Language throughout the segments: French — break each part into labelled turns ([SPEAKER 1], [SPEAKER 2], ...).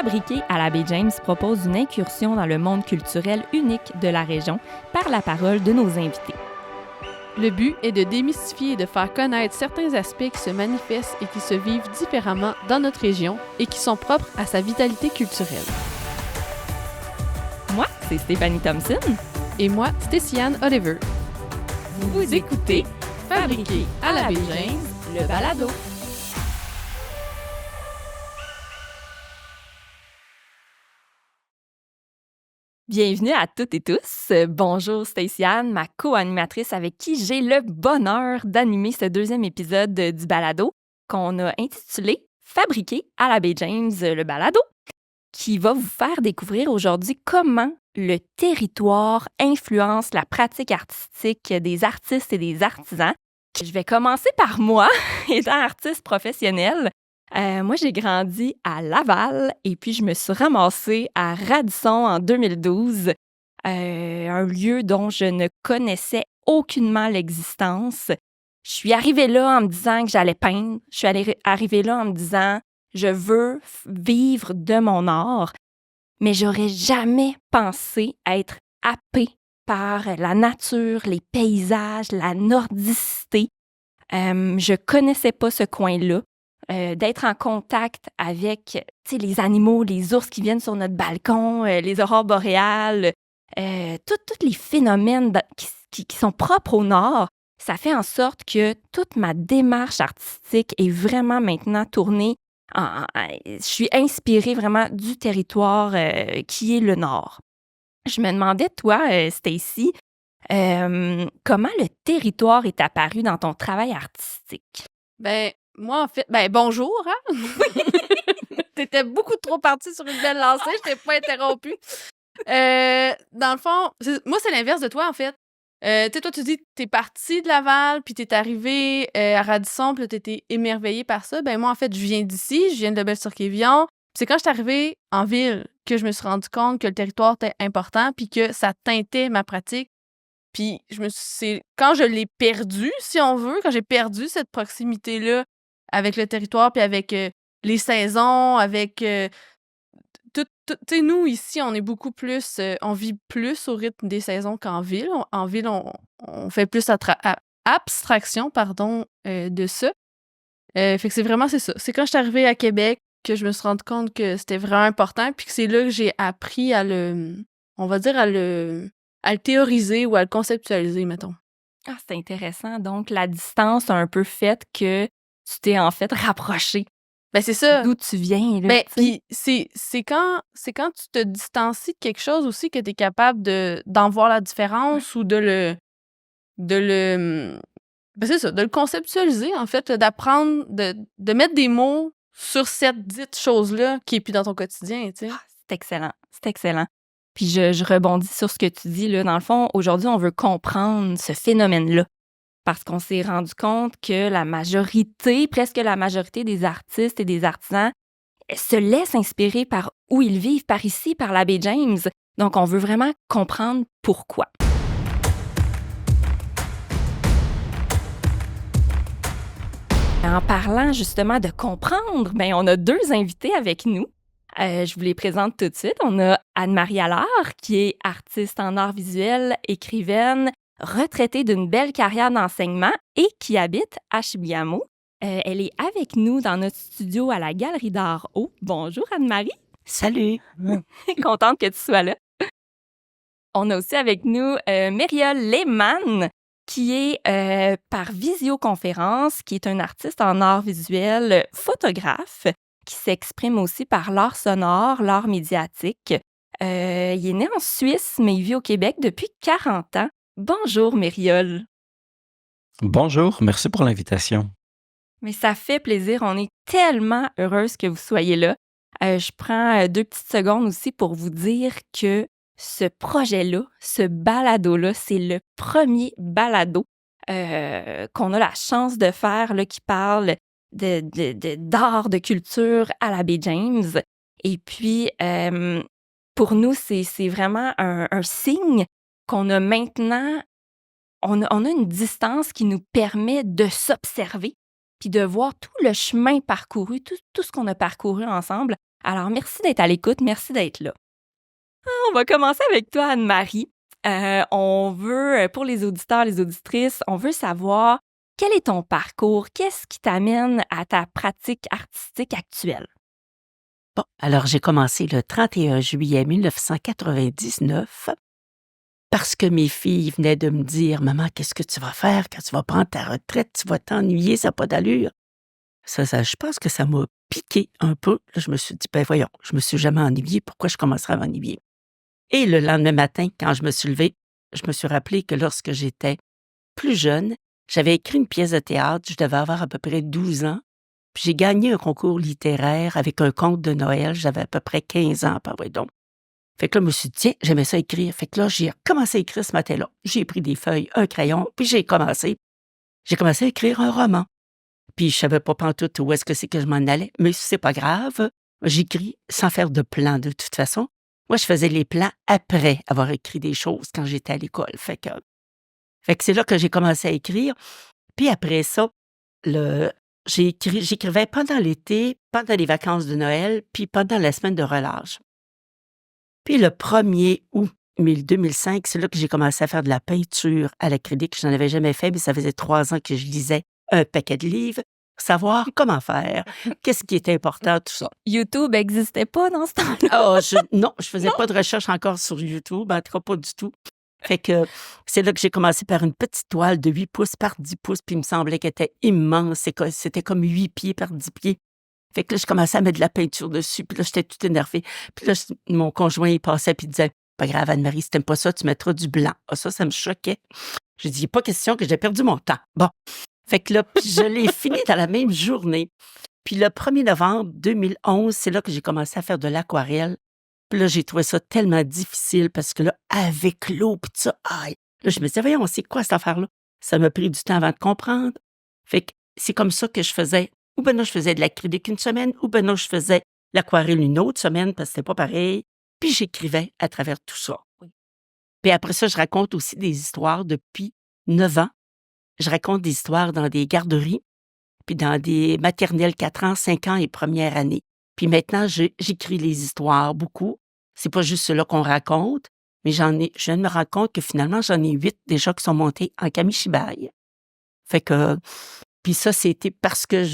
[SPEAKER 1] Fabriqué à la baie James propose une incursion dans le monde culturel unique de la région par la parole de nos invités.
[SPEAKER 2] Le but est de démystifier et de faire connaître certains aspects qui se manifestent et qui se vivent différemment dans notre région et qui sont propres à sa vitalité culturelle.
[SPEAKER 1] Moi, c'est Stéphanie Thompson.
[SPEAKER 2] Et moi, Stéciane Oliver.
[SPEAKER 1] Vous écoutez Fabriqué à la baie James, le balado. Bienvenue à toutes et tous. Bonjour Stéciane, ma co-animatrice avec qui j'ai le bonheur d'animer ce deuxième épisode du balado qu'on a intitulé Fabriqué à la baie James, le balado, qui va vous faire découvrir aujourd'hui comment le territoire influence la pratique artistique des artistes et des artisans. Je vais commencer par moi, étant artiste professionnelle. Moi, j'ai grandi à Laval et puis je me suis ramassée à Radisson en 2012, un lieu dont je ne connaissais aucunement l'existence. Je suis arrivée là en me disant que j'allais peindre. Je suis arrivée là en me disant « je veux vivre de mon art », mais j'aurais jamais pensé être happée par la nature, les paysages, la nordicité. Je connaissais pas ce coin-là. D'être en contact avec les animaux, les ours qui viennent sur notre balcon, les aurores boréales, tous les phénomènes qui sont propres au Nord, ça fait en sorte que toute ma démarche artistique est vraiment maintenant tournée. Je suis inspirée vraiment du territoire qui est le Nord. Je me demandais, toi, Stacy, comment le territoire est apparu dans ton travail artistique?
[SPEAKER 2] Moi, en fait, bonjour, hein? T'étais beaucoup trop partie sur une belle lancée, je t'ai pas interrompue. Dans le fond, moi, c'est l'inverse de toi, en fait. Toi, tu dis, t'es partie de Laval, puis t'es arrivée à Radisson, puis là, t'étais émerveillée par ça. Moi, en fait, je viens d'ici, je viens de Lebel-sur-Quévillon. C'est quand je suis arrivée en ville que je me suis rendu compte que le territoire était important, puis que ça teintait ma pratique. Puis c'est quand je l'ai perdu, si on veut, quand j'ai perdu cette proximité-là avec le territoire, puis avec les saisons, avec tout. Tu sais, nous, ici, on est beaucoup plus, on vit plus au rythme des saisons qu'en ville. En ville, on fait plus abstraction, de ça. Fait que c'est ça. C'est quand je suis arrivée à Québec que je me suis rendu compte que c'était vraiment important, puis que c'est là que j'ai appris à on va dire, à le théoriser ou à le conceptualiser, mettons.
[SPEAKER 1] Ah, c'est intéressant. Donc, la distance a un peu fait que tu t'es en fait rapproché
[SPEAKER 2] C'est ça.
[SPEAKER 1] d'où tu viens. Là,
[SPEAKER 2] Puis c'est quand tu te distancies de quelque chose aussi que tu es capable d'en voir la différence ou de c'est ça, de le conceptualiser, en fait, d'apprendre, de mettre des mots sur cette dite chose-là qui est plus dans ton quotidien, tu sais.
[SPEAKER 1] Ah, c'est excellent, c'est excellent. Puis je rebondis sur ce que tu dis, là. Dans le fond, aujourd'hui, on veut comprendre ce phénomène-là parce qu'on s'est rendu compte que presque la majorité des artistes et des artisans se laissent inspirer par où ils vivent, par ici, par la baie James. Donc, on veut vraiment comprendre pourquoi. En parlant justement de comprendre, on a deux invités avec nous. Je vous les présente tout de suite. On a Anne-Marie Allard, qui est artiste en art visuel, écrivaine, retraitée d'une belle carrière d'enseignement et qui habite à Chibougamau. Elle est avec nous dans notre studio à la Galerie d'Art Haut. Bonjour Anne-Marie.
[SPEAKER 3] Salut.
[SPEAKER 1] Contente que tu sois là. On a aussi avec nous Myriole Lehmann, qui est par visioconférence, qui est un artiste en art visuel, photographe, qui s'exprime aussi par l'art sonore, l'art médiatique. Il est né en Suisse, mais il vit au Québec depuis 40 ans. Bonjour, Myriole.
[SPEAKER 3] Bonjour, merci pour l'invitation.
[SPEAKER 1] Mais ça fait plaisir. On est tellement heureuse que vous soyez là. Je prends 2 petites secondes aussi pour vous dire que ce projet-là, ce balado-là, c'est le premier balado qu'on a la chance de faire, là, qui parle d'art, de culture à la baie James. Et puis, pour nous, c'est vraiment un signe qu'on a maintenant, on a une distance qui nous permet de s'observer puis de voir tout le chemin parcouru, tout ce qu'on a parcouru ensemble Alors, merci d'être à l'écoute, merci d'être là. On va commencer avec toi, Anne-Marie. On veut, pour les auditeurs, les auditrices, on veut savoir quel est ton parcours, qu'est-ce qui t'amène à ta pratique artistique actuelle?
[SPEAKER 4] Bon, alors j'ai commencé le 31 juillet 1999 parce que mes filles venaient de me dire: «Maman, qu'est-ce que tu vas faire quand tu vas prendre ta retraite? Tu vas t'ennuyer, ça n'a pas d'allure». Ça, je pense que ça m'a piqué un peu. Là, je me suis dit: «Ben voyons, je me suis jamais ennuyée, pourquoi je commencerais à m'ennuyer?» Et le lendemain matin, quand je me suis levée, je me suis rappelé que lorsque j'étais plus jeune, j'avais écrit une pièce de théâtre, je devais avoir à peu près 12 ans, puis j'ai gagné un concours littéraire avec un conte de Noël, j'avais à peu près 15 ans, par ouais donc. Fait que là, je me suis dit: «Tiens, j'aimais ça écrire». Fait que là, j'ai commencé à écrire ce matin-là. J'ai pris des feuilles, un crayon, puis j'ai commencé à écrire un roman. Puis je savais pas pantoute où est-ce que c'est que je m'en allais, mais c'est pas grave, j'écris sans faire de plan de toute façon. Moi, je faisais les plans après avoir écrit des choses quand j'étais à l'école. Fait que c'est là que j'ai commencé à écrire. Puis après ça, j'écrivais pendant l'été, pendant les vacances de Noël, puis pendant la semaine de relâche. Puis le 1er août 2005, c'est là que j'ai commencé à faire de la peinture à l'acrylique. Je n'en avais jamais fait, mais ça faisait 3 ans que je lisais un paquet de livres, pour savoir comment faire, qu'est-ce qui était important, tout ça.
[SPEAKER 1] YouTube n'existait pas dans ce temps-là?
[SPEAKER 4] Oh, non, je faisais pas de recherche encore sur YouTube, en tout cas pas du tout. Fait que c'est là que j'ai commencé par une petite toile de 8 pouces par 10 pouces, puis il me semblait qu'elle était immense. C'était comme 8 pieds par 10 pieds. Fait que là, je commençais à mettre de la peinture dessus, puis là, j'étais toute énervée. Puis là, mon conjoint, il passait, puis il disait: «Pas grave, Anne-Marie, si t'aimes pas ça, tu mettras du blanc». Ah, ça me choquait. J'ai dit: «Il n'est pas question que j'ai perdu mon temps». Bon. Fait que là, puis je l'ai fini dans la même journée. Puis le 1er novembre 2011, c'est là que j'ai commencé à faire de l'aquarelle. Puis là, j'ai trouvé ça tellement difficile parce que là, avec l'eau, puis tout ça, aïe! Là, je me disais: «Voyons, c'est quoi cette affaire-là?» Ça m'a pris du temps avant de comprendre. Fait que c'est comme ça que je faisais. Ou ben non, je faisais de l'acrylique une semaine, ou ben non, je faisais l'aquarelle une autre semaine parce que c'était pas pareil. Puis j'écrivais à travers tout ça.
[SPEAKER 1] Oui.
[SPEAKER 4] Puis après ça, je raconte aussi des histoires depuis 9 ans. Je raconte des histoires dans des garderies, puis dans des maternelles 4 ans, 5 ans et première année. Puis maintenant, j'écris les histoires beaucoup. C'est pas juste ceux-là qu'on raconte, mais je viens de me rendre compte que finalement, j'en ai 8 déjà qui sont montés en Kamishibai. Fait que, puis ça, c'était parce que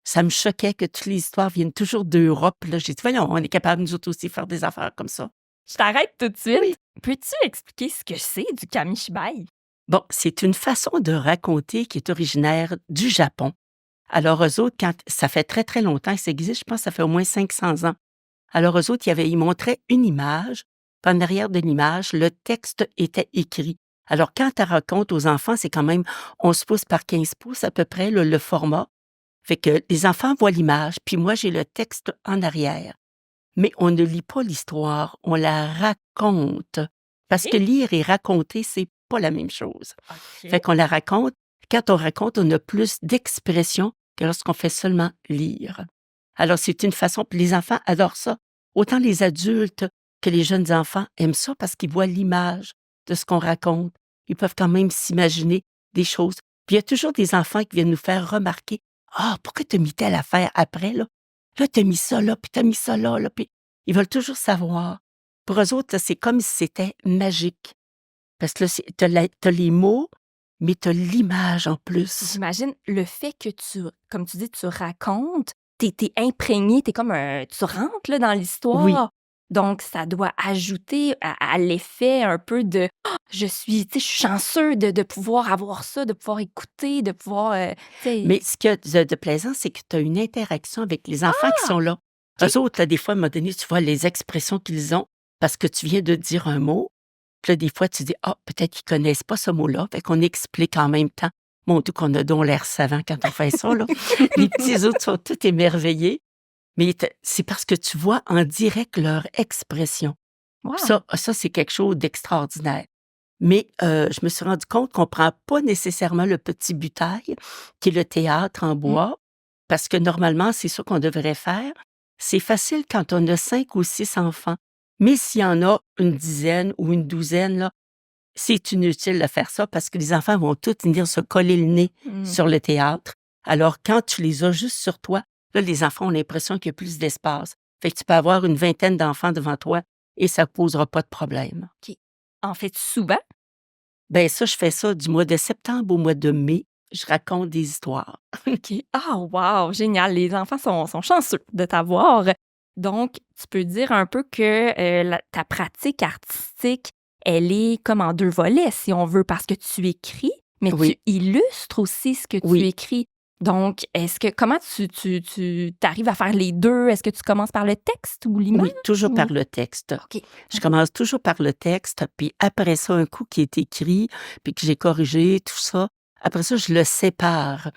[SPEAKER 4] ça me choquait que toutes les histoires viennent toujours d'Europe. Là, j'ai dit: «Voyons, on est capable, nous autres aussi, de faire des affaires comme ça».
[SPEAKER 1] Je t'arrête tout de suite.
[SPEAKER 4] Oui.
[SPEAKER 1] Peux-tu expliquer ce que c'est du kamishibai?
[SPEAKER 4] Bon, c'est une façon de raconter qui est originaire du Japon. Alors, eux autres, quand ça fait très, très longtemps que ça existe, je pense que ça fait au moins 500 ans. Alors, eux autres, ils montraient une image, puis en arrière de l'image, le texte était écrit. Alors, quand tu racontes aux enfants, c'est quand même 11 pouces par 15 pouces à peu près, le format. Fait que les enfants voient l'image, puis moi, j'ai le texte en arrière. Mais on ne lit pas l'histoire, on la raconte. Parce que lire et raconter, c'est pas la même chose.
[SPEAKER 1] OK.
[SPEAKER 4] Fait qu'on la raconte. Quand on raconte, on a plus d'expression que lorsqu'on fait seulement lire. Alors, c'est une façon, puis les enfants adorent ça. Autant les adultes que les jeunes enfants aiment ça parce qu'ils voient l'image de ce qu'on raconte. Ils peuvent quand même s'imaginer des choses. Puis il y a toujours des enfants qui viennent nous faire remarquer: «Ah, pourquoi tu as mis telle affaire après, là? Là, tu as mis ça là, puis tu as mis ça là, là». Puis ils veulent toujours savoir. Pour eux autres, c'est comme si c'était magique. Parce que là, t'as les mots, mais t'as l'image en plus.
[SPEAKER 1] J'imagine le fait que comme tu dis, tu racontes, t'es imprégné, tu rentres là, dans l'histoire.
[SPEAKER 4] Oui.
[SPEAKER 1] Donc, ça doit ajouter à l'effet un peu de je suis chanceux de pouvoir avoir ça, de pouvoir écouter, de pouvoir.
[SPEAKER 4] Mais ce qu'il y a de plaisant, c'est que tu as une interaction avec les enfants qui sont là.
[SPEAKER 1] OK.
[SPEAKER 4] Eux autres, là, des fois, à un moment donné, tu vois les expressions qu'ils ont parce que tu viens de dire un mot. Puis là, des fois, tu dis: «Ah, peut-être qu'ils connaissent pas ce mot-là». Fait qu'on explique en même temps. Mon Dieu, qu'on a donc l'air savant quand on fait ça, là. Les petits autres sont tous émerveillés. Mais c'est parce que tu vois en direct leur expression.
[SPEAKER 1] Wow.
[SPEAKER 4] Ça, c'est quelque chose d'extraordinaire. Mais je me suis rendu compte qu'on ne prend pas nécessairement le petit butail, qui est le théâtre en bois, parce que normalement, c'est ça qu'on devrait faire. C'est facile quand on a 5 ou 6 enfants. Mais s'il y en a une dizaine ou une douzaine, là, c'est inutile de faire ça parce que les enfants vont tous venir se coller le nez
[SPEAKER 1] Mm.
[SPEAKER 4] sur le théâtre. Alors, quand tu les as juste sur toi, Là, les enfants ont l'impression qu'il y a plus d'espace. Fait que tu peux avoir une vingtaine d'enfants devant toi et ça ne posera pas de problème.
[SPEAKER 1] En fais-tu souvent?
[SPEAKER 4] Ben ça, je fais ça du mois de septembre au mois de mai. Je raconte des histoires.
[SPEAKER 1] OK. Ah, wow! Génial. Les enfants sont chanceux de t'avoir. Donc, tu peux dire un peu que ta pratique artistique, elle est comme en deux volets, si on veut, parce que tu écris, mais
[SPEAKER 4] Oui.
[SPEAKER 1] tu illustres aussi ce que tu
[SPEAKER 4] Oui.
[SPEAKER 1] écris. Donc, comment tu arrives à faire les deux? Est-ce que tu commences par le texte ou l'image?
[SPEAKER 4] Oui, toujours
[SPEAKER 1] ou-
[SPEAKER 4] par le texte.
[SPEAKER 1] OK.
[SPEAKER 4] Je commence toujours par le texte, puis après ça, un coup qui est écrit, puis que j'ai corrigé, tout ça, après ça, je le sépare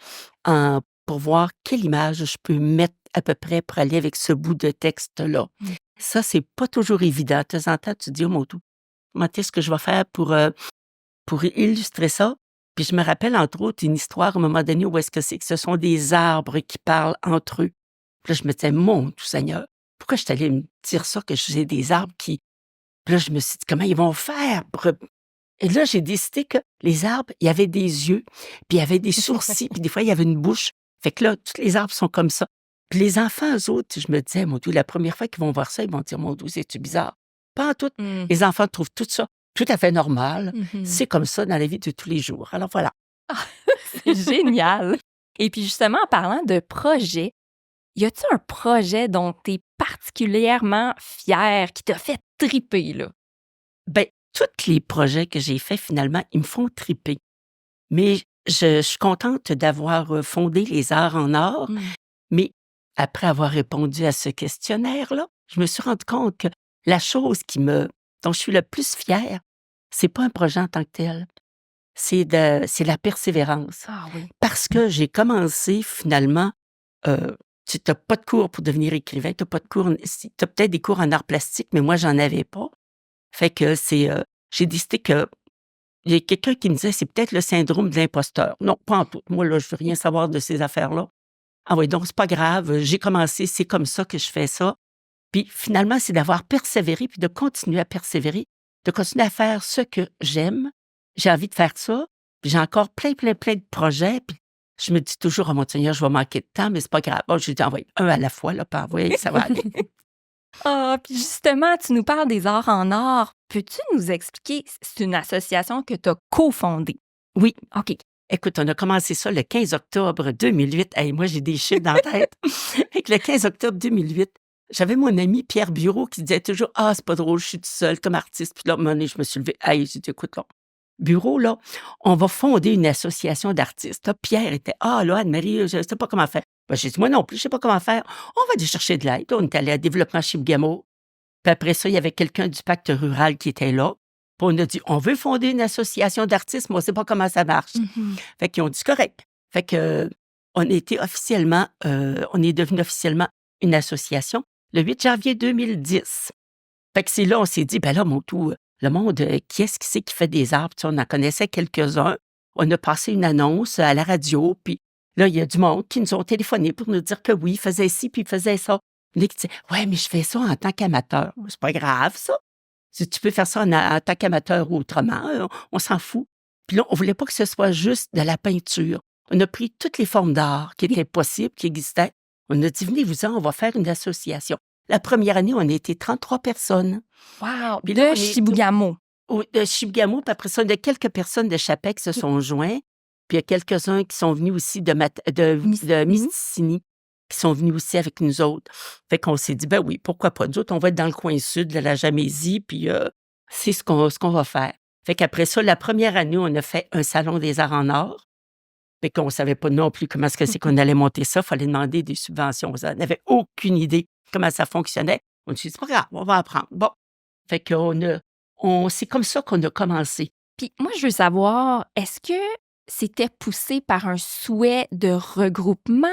[SPEAKER 4] pour voir quelle image je peux mettre à peu près pour aller avec ce bout de texte-là.
[SPEAKER 1] Mm.
[SPEAKER 4] Ça, c'est pas toujours évident. De temps en temps, tu te dis, oh mon Dieu, comment est-ce que je vais faire pour illustrer ça? Puis je me rappelle, entre autres, une histoire à un moment donné où est-ce que c'est que ce sont des arbres qui parlent entre eux. Puis là, je me disais, mon Dieu Seigneur, pourquoi je suis allée me dire ça, que j'ai des arbres qui... Puis là, je me suis dit, comment ils vont faire Et là, j'ai décidé que les arbres, il y avait des yeux, puis il y avait des sourcils, puis des fois, il y avait une bouche. Fait que là, tous les arbres sont comme ça. Puis les enfants, eux autres, je me disais, mon Dieu, la première fois qu'ils vont voir ça, ils vont dire, mon Dieu, c'est-tu bizarre? Pas en tout.
[SPEAKER 1] Mm.
[SPEAKER 4] Les enfants trouvent tout ça tout à fait normal.
[SPEAKER 1] Mhm.
[SPEAKER 4] C'est comme ça dans la vie de tous les jours. Alors voilà.
[SPEAKER 1] C'est génial. Et puis justement, en parlant de projet, y a-t-il un projet dont tu es particulièrement fière, qui t'a fait triper, là?
[SPEAKER 4] Ben, tous les projets que j'ai faits, finalement, ils me font triper. Mais je suis contente d'avoir fondé les Arts en or.
[SPEAKER 1] Mm.
[SPEAKER 4] Mais après avoir répondu à ce questionnaire-là, je me suis rendu compte que la chose dont je suis le plus fière, c'est pas un projet en tant que tel. C'est la persévérance.
[SPEAKER 1] Ah oui.
[SPEAKER 4] Parce que j'ai commencé finalement, tu n'as pas de cours pour devenir écrivain, tu n'as pas de cours, tu as peut-être des cours en art plastique, mais moi, j'en avais pas. Fait que j'ai décidé que il y a quelqu'un qui me disait, c'est peut-être le syndrome de l'imposteur. Non, pas en tout. Moi, là, je veux rien savoir de ces affaires-là. Ah oui, donc c'est pas grave, j'ai commencé, c'est comme ça que je fais ça. Puis finalement, c'est d'avoir persévéré, puis de continuer à persévérer, de continuer à faire ce que j'aime. J'ai envie de faire ça, puis j'ai encore plein de projets, puis je me dis toujours, oh mon Seigneur, je vais manquer de temps, mais c'est pas grave. Bon, j'ai dit, envoyer un à la fois, là, puis envoyer, ça va aller.
[SPEAKER 1] Ah, puis justement, tu nous parles des Arts en or. Peux-tu nous expliquer? C'est une association que tu as cofondée.
[SPEAKER 4] Oui.
[SPEAKER 1] OK.
[SPEAKER 4] Écoute, on a commencé ça le 15 octobre 2008. Hey, moi, j'ai des chiffres dans la tête. Fait que le 15 octobre 2008, j'avais mon ami Pierre Bureau qui disait toujours, ah, c'est pas drôle, je suis toute seule comme artiste. Puis là, à un moment donné, je me suis levée. Hey, j'ai dit, écoute, là, Bureau, là, on va fonder une association d'artistes. Là, Pierre était, ah, là, Anne-Marie, je ne sais pas comment faire. Ben, j'ai dit, moi non plus, je ne sais pas comment faire. On va aller chercher de l'aide. On est allé à Développement Chibougamau. Puis après ça, il y avait quelqu'un du pacte rural qui était là. Puis on a dit, on veut fonder une association d'artistes, mais on ne sait pas comment ça marche.
[SPEAKER 1] Mhm.
[SPEAKER 4] Fait qu'ils ont dit, correct. Fait que on est devenu officiellement une association le 8 janvier 2010. Fait que c'est là, on s'est dit, ben là, le monde, qui est-ce qui c'est qui fait des arbres? Tu sais, on en connaissait quelques-uns. On a passé une annonce à la radio, puis là, il y a du monde qui nous ont téléphoné pour nous dire que oui, ils faisaient ci, puis ils faisaient ça. Il y en a qui disaient, ouais, mais je fais ça en tant qu'amateur. C'est pas grave, ça. Si tu peux faire ça en tant qu'amateur ou autrement, on s'en fout. Puis là, on voulait pas que ce soit juste de la peinture. On a pris toutes les formes d'art qui étaient possibles, qui existaient. On a dit, venez-vous-en, on va faire une association. La première année, on a été 33 personnes.
[SPEAKER 1] Wow!
[SPEAKER 4] Puis là,
[SPEAKER 1] De
[SPEAKER 4] on est-
[SPEAKER 1] Chibougamau.
[SPEAKER 4] De Chibougamau, puis après ça, il y a quelques personnes de Chapec qui se sont joints. Puis il y a quelques-uns qui sont venus aussi de Mistassini, qui sont venus aussi avec nous autres. Fait qu'on s'est dit, ben oui, pourquoi pas. Nous autres, on va être dans le coin sud de la Jamésie, puis c'est ce qu'on va faire. Fait qu'après ça, la première année, on a fait un salon des arts en or. Fait qu'on ne savait pas non plus comment c'est qu'on allait monter ça. Il fallait demander des subventions. On n'avait aucune idée comment ça fonctionnait. On s'est dit, c'est pas grave, on va apprendre. Bon. Fait c'est comme ça qu'on a commencé.
[SPEAKER 1] Puis moi, je veux savoir, est-ce que c'était poussé par un souhait de regroupement?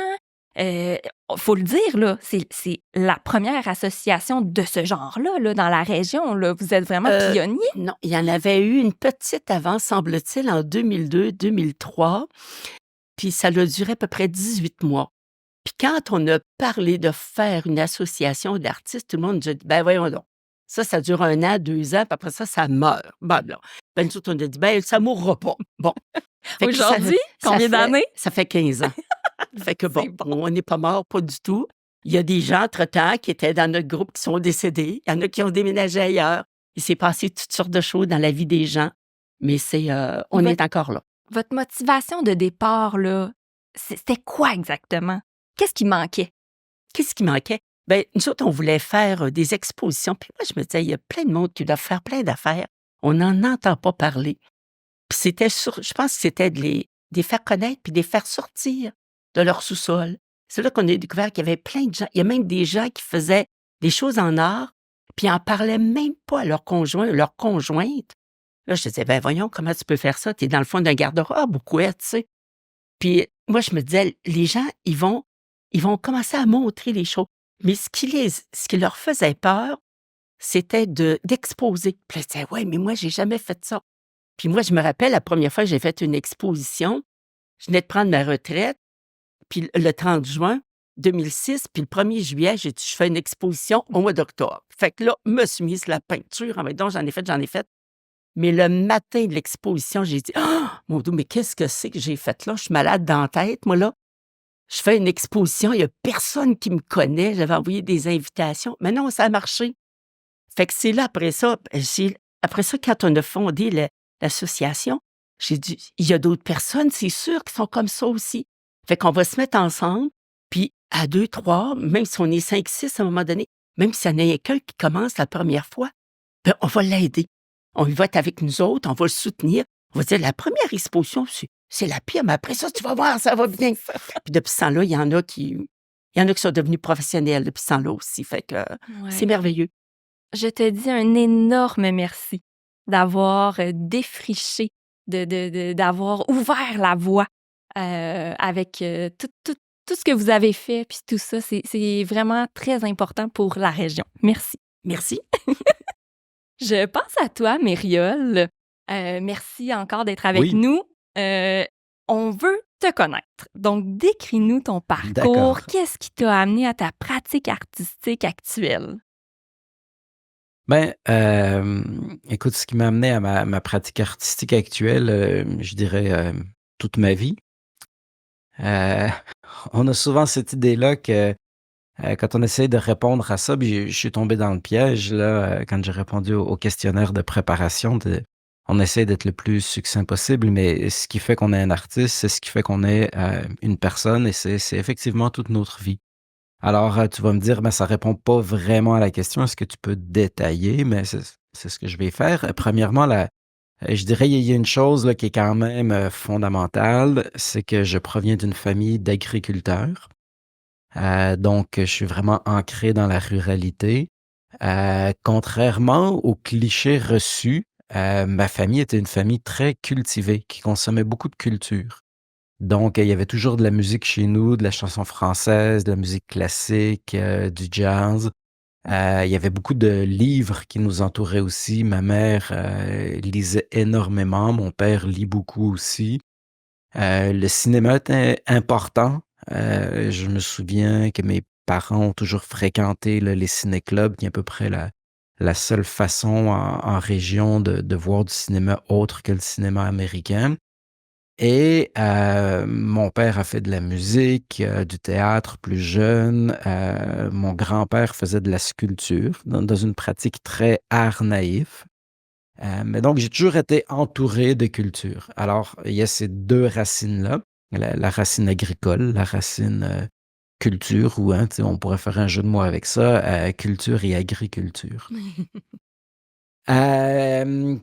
[SPEAKER 1] Faut le dire, là, c'est la première association de ce genre-là, là, dans la région. Là. Vous êtes vraiment pionniers.
[SPEAKER 4] Non, il y en avait eu une petite avant, semble-t-il, en 2002-2003. Puis ça a duré à peu près 18 mois. Puis quand on a parlé de faire une association d'artistes, tout le monde nous a dit, ben voyons donc. Ça dure 1 an, 2 ans, puis après ça meurt. Bon, là. Ben, nous autres, on a dit, ben, ça mourra pas. Bon. Fait que
[SPEAKER 1] Aujourd'hui, combien d'années?
[SPEAKER 4] Ça fait 15 ans. Fait que bon,
[SPEAKER 1] C'est bon.
[SPEAKER 4] on n'est pas mort, pas du tout. Il y a des gens, entre-temps, qui étaient dans notre groupe qui sont décédés. Il y en a qui ont déménagé ailleurs. Il s'est passé toutes sortes de choses dans la vie des gens. Mais on
[SPEAKER 1] Votre,
[SPEAKER 4] est encore là.
[SPEAKER 1] votre motivation de départ, là, c'était quoi exactement? Qu'est-ce qui manquait?
[SPEAKER 4] Qu'est-ce qui manquait? Bien, nous autres, on voulait faire des expositions. Puis moi, je me disais, il y a plein de monde qui doit faire plein d'affaires. On n'en entend pas parler. Puis je pense que c'était de les faire connaître puis de les faire sortir de leur sous-sol. C'est là qu'on a découvert qu'il y avait plein de gens. Il y a même des gens qui faisaient des choses en art puis ils n'en parlaient même pas à leur conjoint ou leur conjointe. Là, je disais, ben voyons, comment tu peux faire ça? Tu es dans le fond d'un garde-robe ou quoi, tu sais? Puis moi, je me disais, les gens, ils vont commencer à montrer les choses. Mais ce qui leur faisait peur, c'était d'exposer. Puis là, je disais, ouais, mais moi, j'ai jamais fait ça. Puis moi, je me rappelle, la première fois que j'ai fait une exposition, je venais de prendre ma retraite, puis le 30 juin 2006, puis le 1er juillet, j'ai dit, je fais une exposition au mois d'octobre. Fait que là, je me suis mise la peinture. Donc, j'en ai fait. Mais le matin de l'exposition, j'ai dit, ah, mon Dieu, mais qu'est-ce que c'est que j'ai fait là? Je suis malade dans la tête, moi, là. Je fais une exposition, il n'y a personne qui me connaît. J'avais envoyé des invitations. Mais non, ça a marché. Fait que c'est là, après ça, quand on a fondé l'association, j'ai dit, il y a d'autres personnes, c'est sûr, qui sont comme ça aussi. Fait qu'on va se mettre ensemble, puis à 2, 3, même si on est 5, 6 à un moment donné, même si il y en a qu'un qui commence la première fois, ben, on va l'aider. On va être avec nous autres, on va le soutenir. On va dire, la première exposition, c'est la pire, mais après ça, tu vas voir, ça va bien. Puis depuis ce temps-là, il y en a qui sont devenus professionnels depuis ce temps-là aussi. Fait que c'est
[SPEAKER 1] Ouais.
[SPEAKER 4] merveilleux.
[SPEAKER 1] Je te dis un énorme merci d'avoir défriché, d'avoir ouvert la voie avec tout ce que vous avez fait, puis tout ça. C'est vraiment très important pour la région. Merci.
[SPEAKER 4] Merci.
[SPEAKER 1] Je pense à toi, Mériole. Merci encore d'être avec
[SPEAKER 3] Oui,
[SPEAKER 1] nous. On veut te connaître. Donc, décris-nous ton parcours.
[SPEAKER 3] d'accord.
[SPEAKER 1] Qu'est-ce qui t'a amené à ta pratique artistique actuelle?
[SPEAKER 3] Ben, écoute, ce qui m'a amené à ma pratique artistique actuelle, je dirais toute ma vie. Euh, on a souvent cette idée-là que quand on essaie de répondre à ça, puis je suis tombé dans le piège là, quand j'ai répondu au questionnaire de préparation. On essaie d'être le plus succinct possible, mais ce qui fait qu'on est un artiste, c'est ce qui fait qu'on est une personne, et c'est effectivement toute notre vie. Alors, tu vas me dire, ben, ça répond pas vraiment à la question. Est-ce que tu peux détailler? Mais c'est ce que je vais faire. Premièrement, je dirais, il y a une chose là, qui est quand même fondamentale, c'est que je proviens d'une famille d'agriculteurs. Donc, je suis vraiment ancré dans la ruralité. Contrairement aux clichés reçus, ma famille était une famille très cultivée, qui consommait beaucoup de culture. Donc, il y avait toujours de la musique chez nous, de la chanson française, de la musique classique, du jazz. Il y avait beaucoup de livres qui nous entouraient aussi. Ma mère lisait énormément, mon père lit beaucoup aussi. Le cinéma était important. Je me souviens que mes parents ont toujours fréquenté là, les ciné-clubs, qui est à peu près la seule façon en région de voir du cinéma autre que le cinéma américain. Et mon père a fait de la musique, du théâtre plus jeune. Mon grand-père faisait de la sculpture dans une pratique très art naïf. Mais donc, j'ai toujours été entouré de culture. Alors, il y a ces deux racines-là, la racine agricole, la racine culture, ou tu sais, on pourrait faire un jeu de mots avec ça, culture et agriculture. Euh,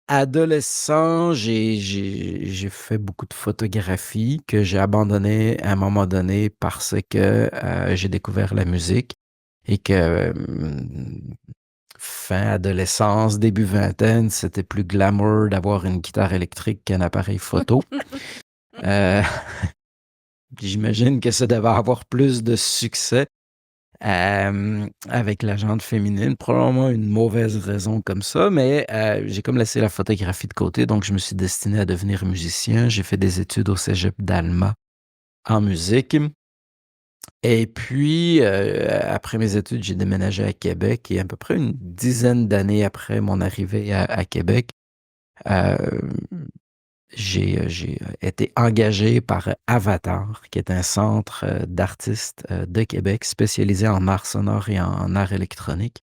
[SPEAKER 3] Adolescent, j'ai fait beaucoup de photographies que j'ai abandonnées à un moment donné parce que j'ai découvert la musique, et que fin adolescence, début vingtaine, c'était plus glamour d'avoir une guitare électrique qu'un appareil photo. Euh, J'imagine que ça devait avoir plus de succès avec la gente féminine. Probablement une mauvaise raison comme ça, mais j'ai comme laissé la photographie de côté, donc je me suis destiné à devenir musicien. J'ai fait des études au cégep d'Alma en musique. Et puis, après mes études, j'ai déménagé à Québec, et à peu près une dizaine d'années après mon arrivée à Québec, euh, j'ai été engagé par Avatar, qui est un centre d'artistes de Québec spécialisé en art sonore et en art électronique.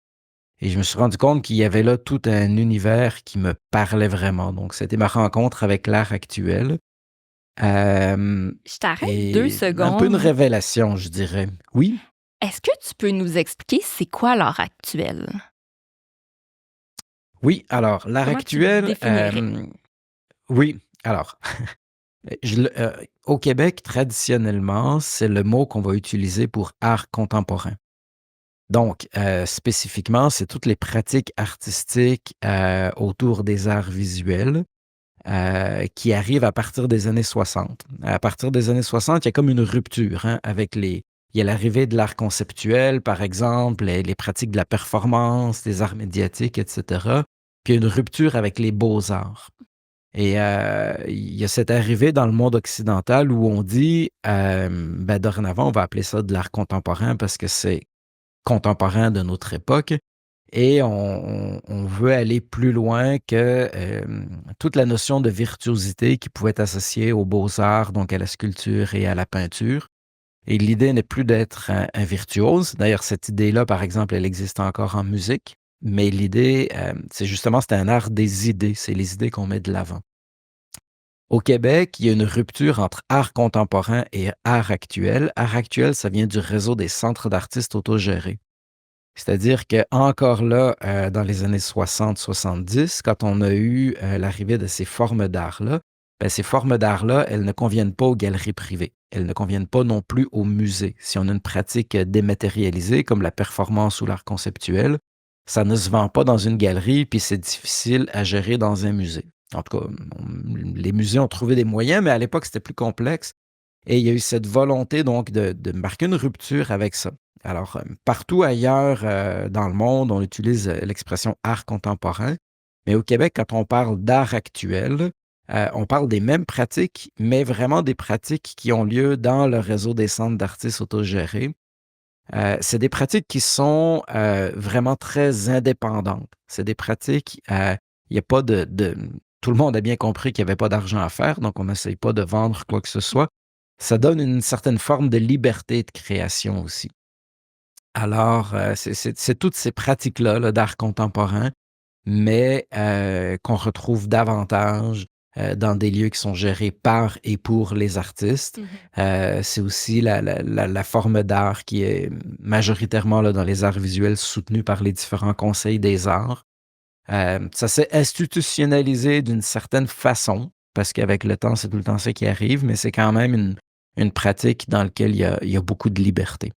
[SPEAKER 3] Et je me suis rendu compte qu'il y avait là tout un univers qui me parlait vraiment. Donc, c'était ma rencontre avec l'art actuel.
[SPEAKER 1] Je t'arrête 2
[SPEAKER 3] Et un peu une
[SPEAKER 1] secondes.
[SPEAKER 3] révélation, je dirais. Oui,
[SPEAKER 1] Est-ce que tu peux nous expliquer c'est quoi l'art actuel?
[SPEAKER 3] oui. Alors, l'art
[SPEAKER 1] Comment tu le
[SPEAKER 3] actuel,
[SPEAKER 1] définirais?
[SPEAKER 3] oui. Alors, au Québec, traditionnellement, c'est le mot qu'on va utiliser pour art contemporain. Donc, spécifiquement, c'est toutes les pratiques artistiques autour des arts visuels qui arrivent à partir des années 60. À partir des années 60, il y a comme une rupture hein, avec les... Il y a l'arrivée de l'art conceptuel, par exemple, les pratiques de la performance, des arts médiatiques, etc. Puis il y a une rupture avec les beaux-arts. Et il y a cette arrivée dans le monde occidental où on dit, dorénavant, on va appeler ça de l'art contemporain parce que c'est contemporain de notre époque. Et on veut aller plus loin que toute la notion de virtuosité qui pouvait être associée aux beaux-arts, donc à la sculpture et à la peinture. Et l'idée n'est plus d'être un virtuose. D'ailleurs, cette idée-là, par exemple, elle existe encore en musique. Mais l'idée, c'est un art des idées. C'est les idées qu'on met de l'avant. Au Québec, il y a une rupture entre art contemporain et art actuel. Art actuel, ça vient du réseau des centres d'artistes autogérés. C'est-à-dire qu'encore là, dans les années 60-70, quand on a eu l'arrivée de ces formes d'art-là, ces formes d'art-là, elles ne conviennent pas aux galeries privées. Elles ne conviennent pas non plus aux musées. Si on a une pratique dématérialisée, comme la performance ou l'art conceptuel, ça ne se vend pas dans une galerie, puis c'est difficile à gérer dans un musée. En tout cas, les musées ont trouvé des moyens, mais à l'époque, c'était plus complexe. Et il y a eu cette volonté donc de marquer une rupture avec ça. Alors, partout ailleurs dans le monde, on utilise l'expression art contemporain, mais au Québec, quand on parle d'art actuel, on parle des mêmes pratiques, mais vraiment des pratiques qui ont lieu dans le réseau des centres d'artistes autogérés. C'est des pratiques qui sont vraiment très indépendantes. C'est des pratiques, il n'y a pas Tout le monde a bien compris qu'il n'y avait pas d'argent à faire, donc on n'essaye pas de vendre quoi que ce soit. Ça donne une certaine forme de liberté de création aussi. Alors, c'est toutes ces pratiques-là là, d'art contemporain, mais qu'on retrouve davantage dans des lieux qui sont gérés par et pour les artistes. C'est aussi la forme d'art qui est majoritairement là, dans les arts visuels soutenue par les différents conseils des arts. Ça s'est institutionnalisé d'une certaine façon, parce qu'avec le temps, c'est tout le temps ça qui arrive, mais c'est quand même une pratique dans laquelle il y a beaucoup de liberté.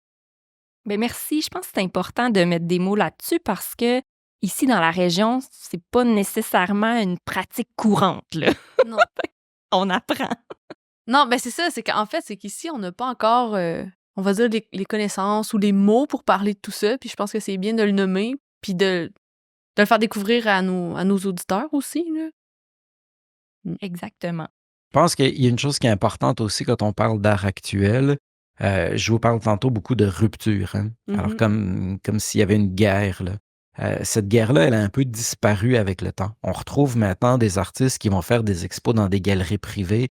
[SPEAKER 1] Bien, merci. Je pense que c'est important de mettre des mots là-dessus parce que ici, dans la région, c'est pas nécessairement une pratique courante, là.
[SPEAKER 2] Non.
[SPEAKER 1] On apprend.
[SPEAKER 2] Non, ben c'est ça, c'est qu'en fait, c'est qu'ici, on n'a pas encore, on va dire, les connaissances ou les mots pour parler de tout ça. Puis je pense que c'est bien de le nommer, puis de le faire découvrir à nos auditeurs aussi, là.
[SPEAKER 1] Exactement.
[SPEAKER 3] Je pense qu'il y a une chose qui est importante aussi quand on parle d'art actuel. Je vous parle tantôt beaucoup de rupture. Hein? Alors, comme s'il y avait une guerre. Là. Cette guerre-là, elle a un peu disparu avec le temps. On retrouve maintenant des artistes qui vont faire des expos dans des galeries privées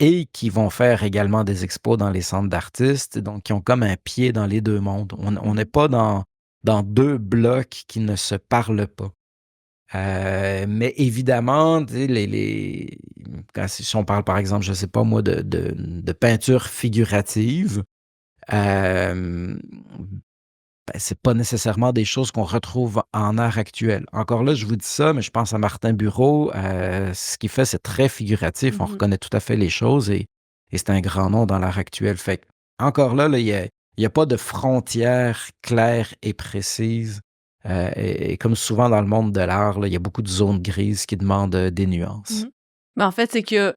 [SPEAKER 3] et qui vont faire également des expos dans les centres d'artistes, donc qui ont comme un pied dans les deux mondes. On n'est pas dans deux blocs qui ne se parlent pas. Mais évidemment, tu sais, si on parle, par exemple, je ne sais pas moi, de peinture figurative, c'est pas nécessairement des choses qu'on retrouve en art actuel. Encore là, je vous dis ça, mais je pense à Martin Bureau. Ce qu'il fait, c'est très figuratif. On reconnaît tout à fait les choses et c'est un grand nom dans l'art actuel. Fait encore là, il n'y a pas de frontières claires et précises. Et comme souvent dans le monde de l'art, il y a beaucoup de zones grises qui demandent des nuances.
[SPEAKER 2] Mais en fait, c'est que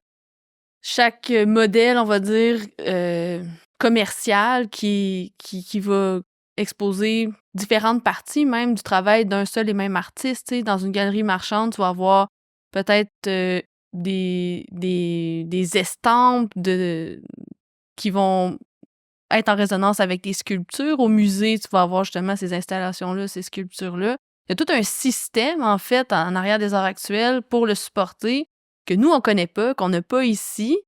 [SPEAKER 2] chaque modèle, on va dire, commercial qui va exposer différentes parties même du travail d'un seul et même artiste. Tu sais, dans une galerie marchande, tu vas avoir peut-être des estampes qui vont être en résonance avec des sculptures. Au musée, tu vas avoir justement ces installations-là, ces sculptures-là. Il y a tout un système, en fait, en arrière des arts actuels pour le supporter. que nous, on connaît pas, qu'on n'a pas ici,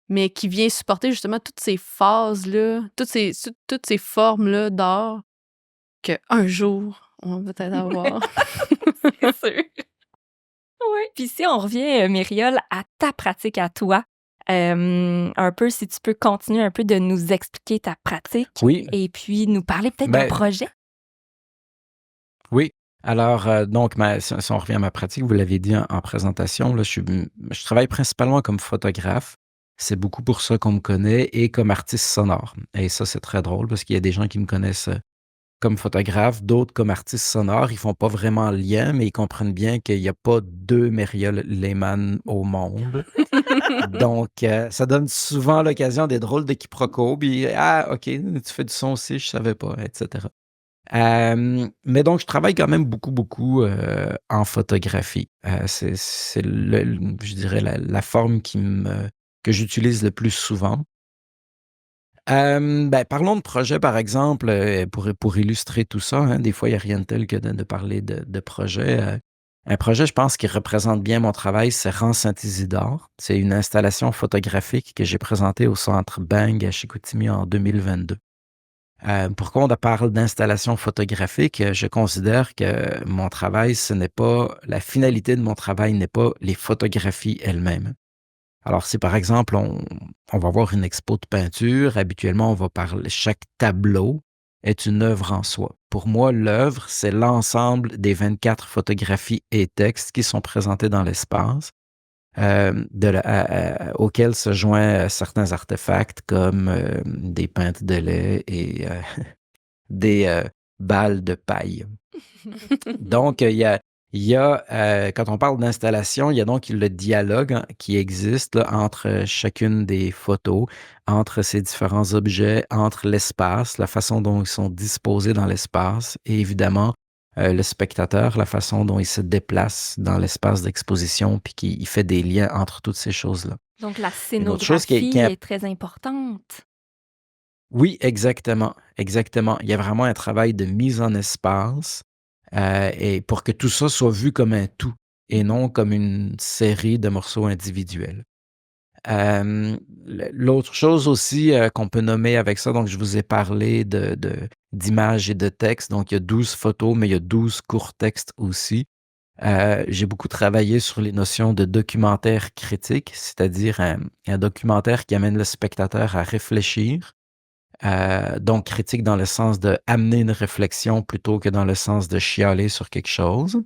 [SPEAKER 2] mais qui vient supporter justement toutes ces phases-là, toutes ces formes-là d'art qu'un jour, on va peut-être avoir.
[SPEAKER 1] C'est sûr. Oui. Puis si on revient, Myriol, à ta pratique à toi, un peu, si tu peux continuer un peu de nous expliquer ta pratique
[SPEAKER 3] Oui,
[SPEAKER 1] et puis nous parler peut-être d'un
[SPEAKER 3] ben,
[SPEAKER 1] projet.
[SPEAKER 3] oui. Alors, donc, si on revient à ma pratique, vous l'avez dit en présentation, là, je travaille principalement comme photographe. C'est beaucoup pour ça qu'on me connaît et comme artiste sonore. Et ça, c'est très drôle parce qu'il y a des gens qui me connaissent comme photographe, d'autres comme artiste sonore. Ils font pas vraiment le lien, mais ils comprennent bien qu'il n'y a pas deux Myriol Lehmann au monde. Donc, ça donne souvent l'occasion des drôles de quiproquos. Puis, ah, OK, tu fais du son aussi, je savais pas, etc. Mais donc, je travaille quand même beaucoup en photographie. C'est je dirais, la forme que j'utilise le plus souvent. Ben, parlons de projet, par exemple, pour illustrer tout ça. Hein, des fois, il n'y a rien de tel que de parler de projet. Un projet, je pense, qui représente bien mon travail, c'est Rang Saint-Isidore. C'est une installation photographique que j'ai présentée au Centre Bang à Chicoutimi en 2022. Pourquoi on parle d'installation photographique? Je considère que mon travail, la finalité de mon travail n'est pas les photographies elles-mêmes. Alors, si par exemple, on va voir une expo de peinture, habituellement, on va parler, chaque tableau est une œuvre en soi. Pour moi, l'œuvre, c'est l'ensemble des 24 photographies et textes qui sont présentés dans l'espace, auxquels se joignent certains artefacts comme des pintes de lait et des balles de paille. Donc, quand on parle d'installation, il y a donc le dialogue qui existe là, entre chacune des photos, entre ces différents objets, entre l'espace, la façon dont ils sont disposés dans l'espace et évidemment le spectateur, la façon dont il se déplace dans l'espace d'exposition puis qu'il fait des liens entre toutes ces choses-là.
[SPEAKER 1] Donc, la
[SPEAKER 3] Une autre chose
[SPEAKER 1] scénographie est très importante.
[SPEAKER 3] Oui, exactement, exactement. Il y a vraiment un travail de mise en espace et pour que tout ça soit vu comme un tout et non comme une série de morceaux individuels. L'autre chose aussi qu'on peut nommer avec ça, donc je vous ai parlé d'images et de textes, donc il y a 12 photos, mais il y a 12 courts textes aussi. J'ai beaucoup travaillé sur les notions de documentaire critique, c'est-à-dire un documentaire qui amène le spectateur à réfléchir. Donc, critique dans le sens de amener une réflexion plutôt que dans le sens de chialer sur quelque chose.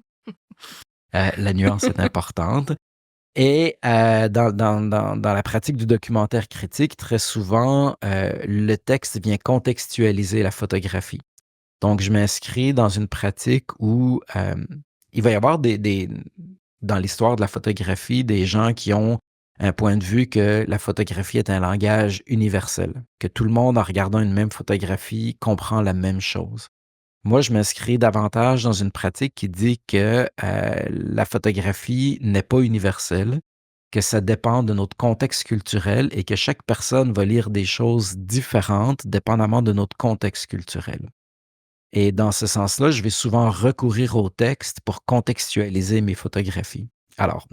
[SPEAKER 3] La nuance est importante. Et dans la pratique du documentaire critique, très souvent, le texte vient contextualiser la photographie. Donc, je m'inscris dans une pratique où il va y avoir dans l'histoire de la photographie, des gens qui ont un point de vue que la photographie est un langage universel, que tout le monde, en regardant une même photographie, comprend la même chose. Moi, je m'inscris davantage dans une pratique qui dit que la photographie n'est pas universelle, que ça dépend de notre contexte culturel et que chaque personne va lire des choses différentes dépendamment de notre contexte culturel. Et dans ce sens-là, je vais souvent recourir au texte pour contextualiser mes photographies. Alors,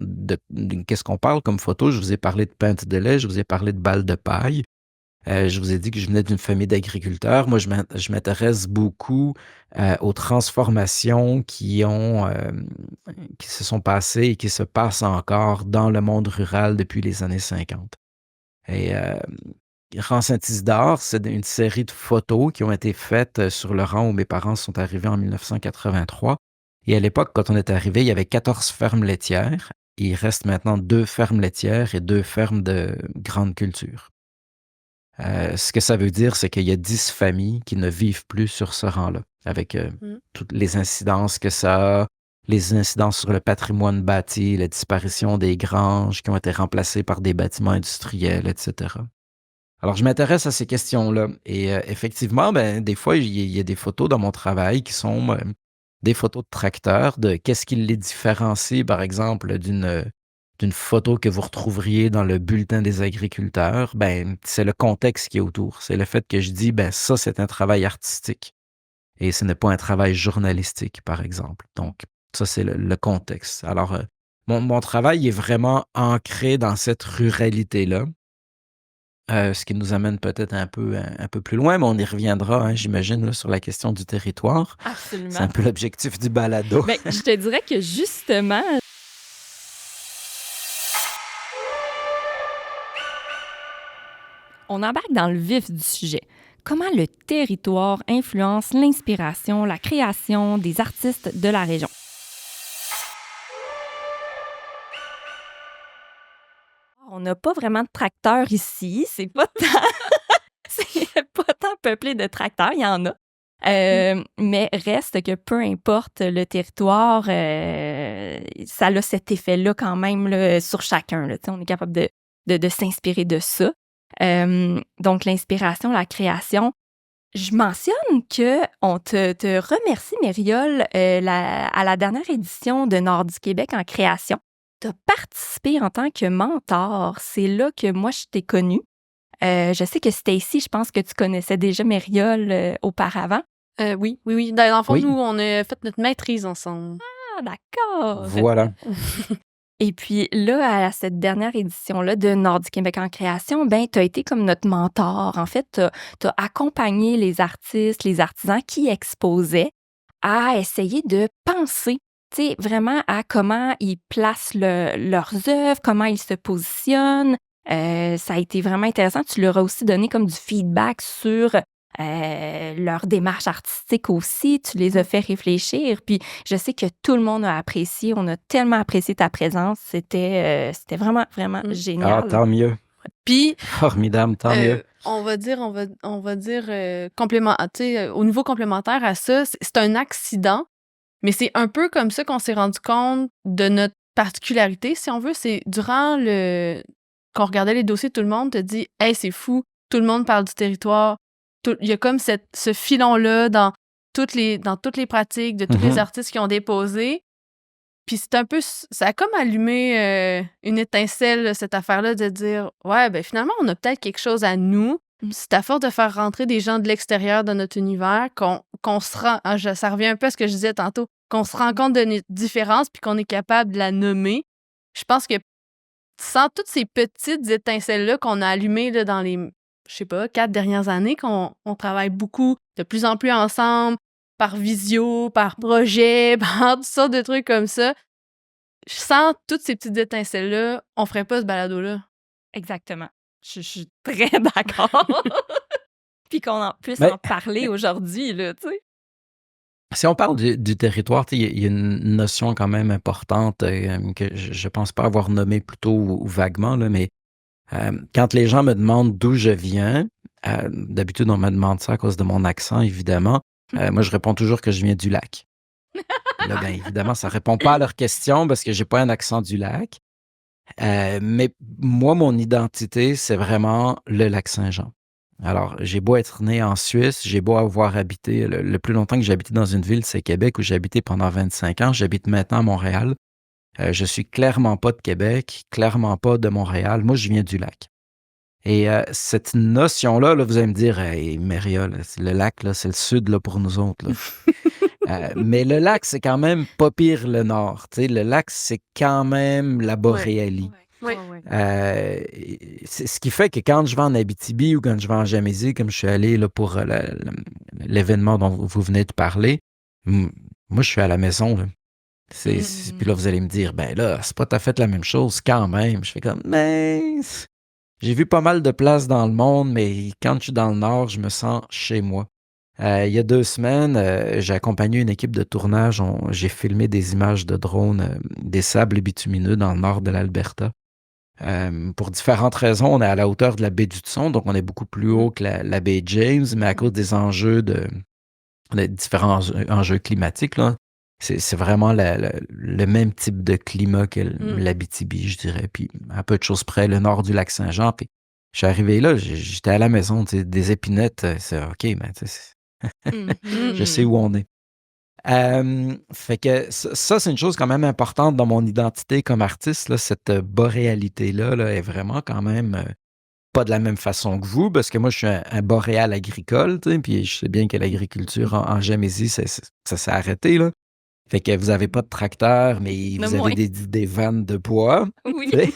[SPEAKER 3] qu'est-ce qu'on parle comme photo? Je vous ai parlé de pintes de lait, je vous ai parlé de balles de paille. Je vous ai dit que je venais d'une famille d'agriculteurs. Moi, je m'intéresse beaucoup aux transformations qui se sont passées et qui se passent encore dans le monde rural depuis les années 50. Et Rang Saint-Isidore, c'est une série de photos qui ont été faites sur le rang où mes parents sont arrivés en 1983. Et à l'époque, quand on est arrivé, il y avait 14 fermes laitières. Il reste maintenant 2 fermes laitières et 2 fermes de grande culture. Ce que ça veut dire, c'est qu'il y a 10 familles qui ne vivent plus sur ce rang-là, avec toutes les incidences que ça a, les incidences sur le patrimoine bâti, la disparition des granges qui ont été remplacées par des bâtiments industriels, etc. Alors, je m'intéresse à ces questions-là. Et effectivement, des fois, il y a des photos dans mon travail qui sont des photos de tracteurs, de qu'est-ce qui les différencie, par exemple, d'une photo que vous retrouveriez dans le bulletin des agriculteurs. C'est le contexte qui est autour. C'est le fait que je dis, ça, c'est un travail artistique. Et ce n'est pas un travail journalistique, par exemple. Donc, ça, c'est le contexte. Alors, mon travail est vraiment ancré dans cette ruralité-là. Ce qui nous amène peut-être un peu plus loin, mais on y reviendra, hein, j'imagine, là, sur la question du territoire. C'est un
[SPEAKER 1] Absolument.
[SPEAKER 3] peu l'objectif du balado.
[SPEAKER 1] Ben, je te dirais que justement, on embarque dans le vif du sujet. Comment le territoire influence l'inspiration, la création des artistes de la région. On n'a pas vraiment de tracteurs ici. C'est pas tant peuplé de tracteurs. Il y en a. Mais reste que peu importe le territoire, ça a cet effet-là quand même là, sur chacun. Là. On est capable de s'inspirer de ça. Donc, l'inspiration, la création. Je mentionne qu'on te remercie, Mériole, à la dernière édition de Nord du Québec en création. Tu as participé en tant que mentor. C'est là que moi, je t'ai connue. Je sais que Stacy, je pense que tu connaissais déjà Mériole auparavant.
[SPEAKER 2] Oui. Dans le fond,
[SPEAKER 3] Oui.
[SPEAKER 2] nous, on a fait notre maîtrise ensemble.
[SPEAKER 1] Ah, d'accord.
[SPEAKER 3] Voilà.
[SPEAKER 1] Et puis là, à cette dernière édition-là de Nord du Québec en création, ben, tu as été comme notre mentor. En fait, tu as accompagné les artistes, les artisans qui exposaient à essayer de penser, tu sais, vraiment à comment ils placent leurs œuvres, comment ils se positionnent. Ça a été vraiment intéressant. Tu leur as aussi donné comme du feedback sur leur démarche artistique aussi. Tu les as fait réfléchir. Puis je sais que tout le monde a apprécié. On a tellement apprécié ta présence. C'était vraiment, vraiment
[SPEAKER 3] Ah,
[SPEAKER 1] génial.
[SPEAKER 3] tant mieux.
[SPEAKER 2] Puis,
[SPEAKER 3] Formidable, tant mieux.
[SPEAKER 2] on va dire, au niveau complémentaire à ça, c'est un accident, mais c'est un peu comme ça qu'on s'est rendu compte de notre particularité, si on veut. C'est durant qu'on regardait les dossiers, tout le monde te dit « Hey, c'est fou, tout le monde parle du territoire. » Il y a comme ce filon-là dans toutes les pratiques de tous les artistes qui ont déposé. Puis c'est un peu, ça a comme allumé une étincelle, cette affaire-là, de dire ouais, ben finalement, on a peut-être quelque chose à nous. C'est à force de faire rentrer des gens de l'extérieur dans notre univers qu'on se rend, ça revient un peu à ce que je disais tantôt, qu'on se rend compte de notre différence puis qu'on est capable de la nommer. Je pense que sans toutes ces petites étincelles-là qu'on a allumées là, dans les, je sais pas, 4 dernières années, qu'on travaille beaucoup, de plus en plus ensemble, par visio, par projet, par toutes sortes de trucs comme ça. Sans toutes ces petites étincelles-là, on ferait pas ce balado-là.
[SPEAKER 1] Exactement. Je suis très d'accord. Puis qu'on puisse
[SPEAKER 3] Mais-
[SPEAKER 1] en parler aujourd'hui, là, tu sais.
[SPEAKER 3] Si on parle du territoire, il y a une notion quand même importante que je pense pas avoir nommée plutôt ou vaguement, là, mais quand les gens me demandent d'où je viens, d'habitude on me demande ça à cause de mon accent, évidemment. Moi, je réponds toujours que je viens du lac. Là, bien évidemment, ça répond pas à leur question parce que j'ai pas un accent du lac. Mais moi, mon identité, c'est vraiment le lac Saint-Jean. Alors, j'ai beau être né en Suisse, j'ai beau avoir habité, le plus longtemps que j'ai habité dans une ville, c'est Québec, où j'ai habité pendant 25 ans. J'habite maintenant à Montréal. Je suis clairement pas de Québec, clairement pas de Montréal. Moi, je viens du lac. Et cette notion-là, là, vous allez me dire, hey, Maria, là, le lac, là, c'est le sud là, pour nous autres. Là. Mais le lac, c'est quand même pas pire le nord. Tu sais, le lac, c'est quand même la Boréalie.
[SPEAKER 2] Oui.
[SPEAKER 3] C'est ce qui fait que quand je vais en Abitibi ou quand je vais en Gamésie, comme je suis allé là, pour l'événement dont vous venez de parler, moi, je suis à la maison. Là. Puis là, vous allez me dire, ben là, c'est pas tout à fait la même chose quand même. Je fais comme, mais j'ai vu pas mal de places dans le monde, mais quand je suis dans le Nord, je me sens chez moi. Il y a 2 semaines, j'ai accompagné une équipe de tournage. J'ai filmé des images de drones des sables bitumineux dans le nord de l'Alberta. Pour différentes raisons, on est à la hauteur de la baie du Thson, donc on est beaucoup plus haut que la baie James, mais à cause des enjeux de différents enjeux climatiques, là, c'est vraiment le même type de climat que l'Abitibi, je dirais. Puis à peu de choses près, le nord du lac Saint-Jean. Puis je suis arrivé là, j'étais à la maison, des épinettes, c'est OK, mais je sais où on est. Fait que ça, c'est une chose quand même importante dans mon identité comme artiste. Là, cette boréalité-là là, est vraiment quand même pas de la même façon que vous, parce que moi, je suis un boréal agricole, puis je sais bien que l'agriculture en Gamésie, ça s'est arrêté. Là. Fait que vous avez pas de tracteur, mais
[SPEAKER 1] Le
[SPEAKER 3] vous
[SPEAKER 1] moins.
[SPEAKER 3] avez des vannes de bois.
[SPEAKER 1] Oui.
[SPEAKER 3] tu sais.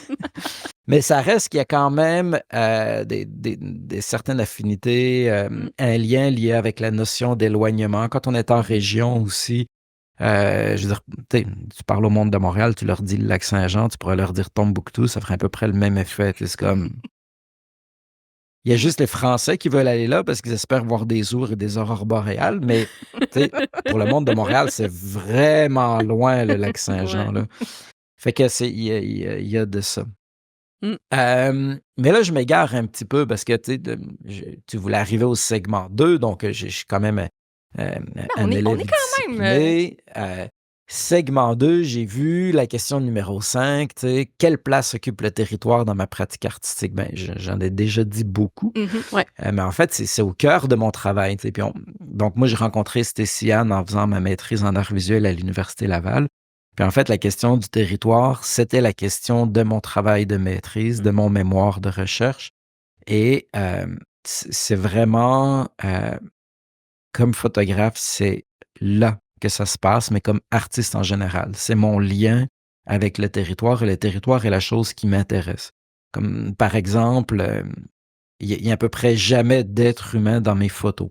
[SPEAKER 3] Mais ça reste qu'il y a quand même des certaines affinités, un lien lié avec la notion d'éloignement. Quand on est en région aussi, je veux dire, tu parles au monde de Montréal, tu leur dis le lac Saint-Jean, tu pourrais leur dire Tombouctou, ça ferait à peu près le même effet. C'est comme... Il y a juste les Français qui veulent aller là parce qu'ils espèrent voir des ours et des aurores boréales, mais tu sais, pour le monde de Montréal, c'est vraiment loin le lac Saint-Jean.
[SPEAKER 2] Ouais.
[SPEAKER 3] Là. Fait que il y a de ça.
[SPEAKER 2] Mm.
[SPEAKER 3] Mais là, je m'égare un petit peu parce que tu voulais arriver au segment 2, donc je suis quand même un
[SPEAKER 1] on est
[SPEAKER 3] élève
[SPEAKER 1] quand même,
[SPEAKER 3] discipliné. Segment 2, j'ai vu la question numéro 5, tu sais, quelle place occupe le territoire dans ma pratique artistique? Ben, j'en ai déjà dit beaucoup,
[SPEAKER 2] Ouais.
[SPEAKER 3] mais en fait, c'est au cœur de mon travail. Tu sais. Puis donc, moi, j'ai rencontré Stéciane en faisant ma maîtrise en arts visuels à l'Université Laval. Puis en fait, la question du territoire, c'était la question de mon travail de maîtrise, de mon mémoire de recherche. Et c'est vraiment, comme photographe, c'est là que ça se passe, mais comme artiste en général. C'est mon lien avec le territoire, et le territoire est la chose qui m'intéresse. Comme par exemple, il y a à peu près jamais d'être humain dans mes photos.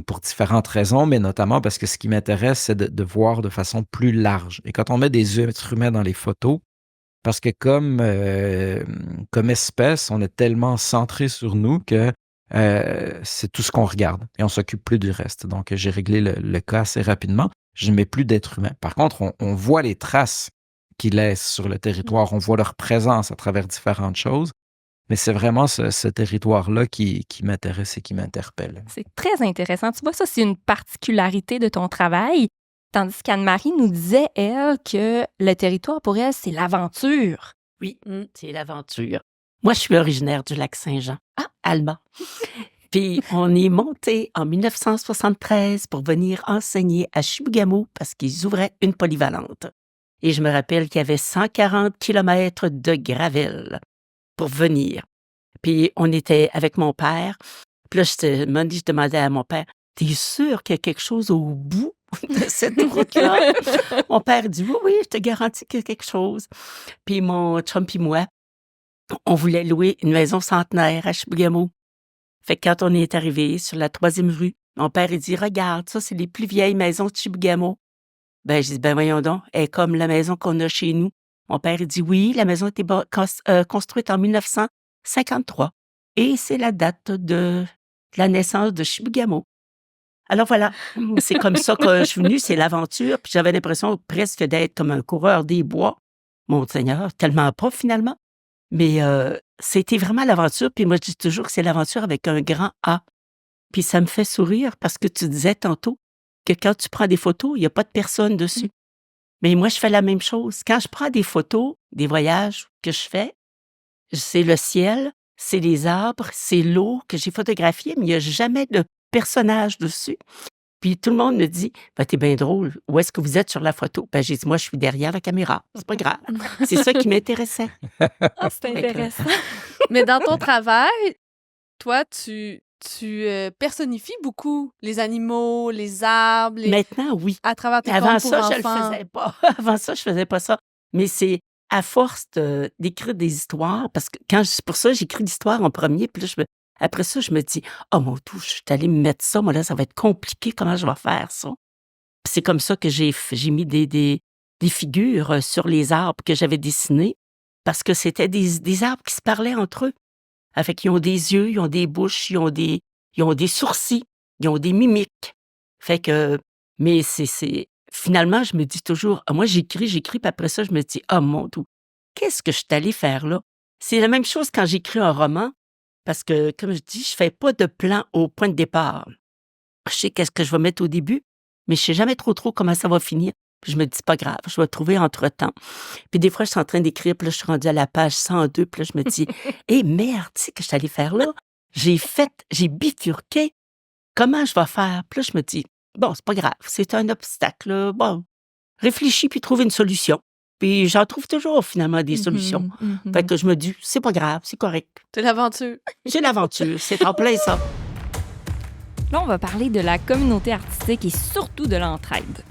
[SPEAKER 3] Pour différentes raisons, mais notamment parce que ce qui m'intéresse, c'est de voir de façon plus large. Et quand on met des êtres humains dans les photos, parce que comme espèce, on est tellement centré sur nous que c'est tout ce qu'on regarde et on s'occupe plus du reste. Donc, j'ai réglé le cas assez rapidement. Je ne mets plus d'êtres humains. Par contre, on voit les traces qu'ils laissent sur le territoire, on voit leur présence à travers différentes choses. Mais c'est vraiment ce territoire-là qui m'intéresse et qui m'interpelle.
[SPEAKER 1] C'est très intéressant. Tu vois, ça, c'est une particularité de ton travail. Tandis qu'Anne-Marie nous disait, elle, que le territoire, pour elle, c'est l'aventure.
[SPEAKER 4] Oui, c'est l'aventure. Moi, je suis originaire du lac Saint-Jean, Alma. Puis, on est monté en 1973 pour venir enseigner à Chibougamau parce qu'ils ouvraient une polyvalente. Et je me rappelle qu'il y avait 140 kilomètres de gravel pour venir. Puis, on était avec mon père. Puis là, je demandais à mon père, « T'es sûr qu'il y a quelque chose au bout de cette route-là? » Mon père dit, « Oui, je te garantis qu'il y a quelque chose. » Puis mon chum et moi, on voulait louer une maison centenaire à Chibougamau. Fait que quand on est arrivé sur la 3e rue, mon père, il dit, « Regarde, ça, c'est les plus vieilles maisons de Chibougamau. » Ben, je dis, « Ben, voyons donc, elle est comme la maison qu'on a chez nous. » Mon père, il dit, « Oui, la maison a été construite en 1953. Et c'est la date de la naissance de Chibougamau. » Alors voilà, c'est comme ça que je suis venue, c'est l'aventure. Puis j'avais l'impression presque d'être comme un coureur des bois. Mon Seigneur, tellement pas finalement. Mais c'était vraiment l'aventure. Puis moi, je dis toujours que c'est l'aventure avec un grand A. Puis ça me fait sourire parce que tu disais tantôt que quand tu prends des photos, il n'y a pas de personne dessus. Mais moi, je fais la même chose. Quand je prends des photos des voyages que je fais, c'est le ciel, c'est les arbres, c'est l'eau que j'ai photographiée, mais il n'y a jamais de personnage dessus. Puis tout le monde me dit, « T'es bien drôle, où est-ce que vous êtes sur la photo? » Ben, j'ai dit, « Moi, je suis derrière la caméra, c'est pas grave. » C'est ça qui m'intéressait.
[SPEAKER 1] Ah, c'est intéressant.
[SPEAKER 2] Mais dans ton travail, toi, tu personnifies beaucoup les animaux, les arbres,
[SPEAKER 4] Maintenant, oui.
[SPEAKER 2] à travers tes
[SPEAKER 4] Avant
[SPEAKER 2] contes pour
[SPEAKER 4] ça, je
[SPEAKER 2] enfants.
[SPEAKER 4] le faisais pas. Avant ça, je faisais pas ça. Mais c'est à force d'écrire des histoires, parce que c'est pour ça que j'écris l'histoire en premier, puis là, après ça, je me dis, « Oh mon Dieu, je suis allée me mettre ça, moi là, ça va être compliqué, comment je vais faire ça? » Puis c'est comme ça que j'ai mis des figures sur les arbres que j'avais dessinés, parce que c'était des arbres qui se parlaient entre eux. Fait qu'ils ont des yeux, ils ont des bouches, ils ont des sourcils, ils ont des mimiques. Fait que, mais finalement, je me dis toujours, moi, j'écris, puis après ça, je me dis, oh mon Dieu, qu'est-ce que je suis allée faire là? C'est la même chose quand j'écris un roman, parce que, comme je dis, je fais pas de plan au point de départ. Je sais qu'est-ce que je vais mettre au début, mais je sais jamais trop comment ça va finir. Puis je me dis, pas grave, je vais trouver entre-temps. Puis des fois, je suis en train d'écrire, puis là, je suis rendue à la page 102, puis là, je me dis, merde, tu sais, que je suis allée faire là? J'ai bifurqué. Comment je vais faire? Puis là, je me dis, bon, c'est pas grave, c'est un obstacle, là. Bon, réfléchis puis trouve une solution. Puis j'en trouve toujours, finalement, des solutions. Fait que je me dis, c'est pas grave, c'est correct.
[SPEAKER 2] C'est l'aventure.
[SPEAKER 4] C'est l'aventure, c'est en plein ça.
[SPEAKER 1] Là, on va parler de la communauté artistique et surtout de l'entraide.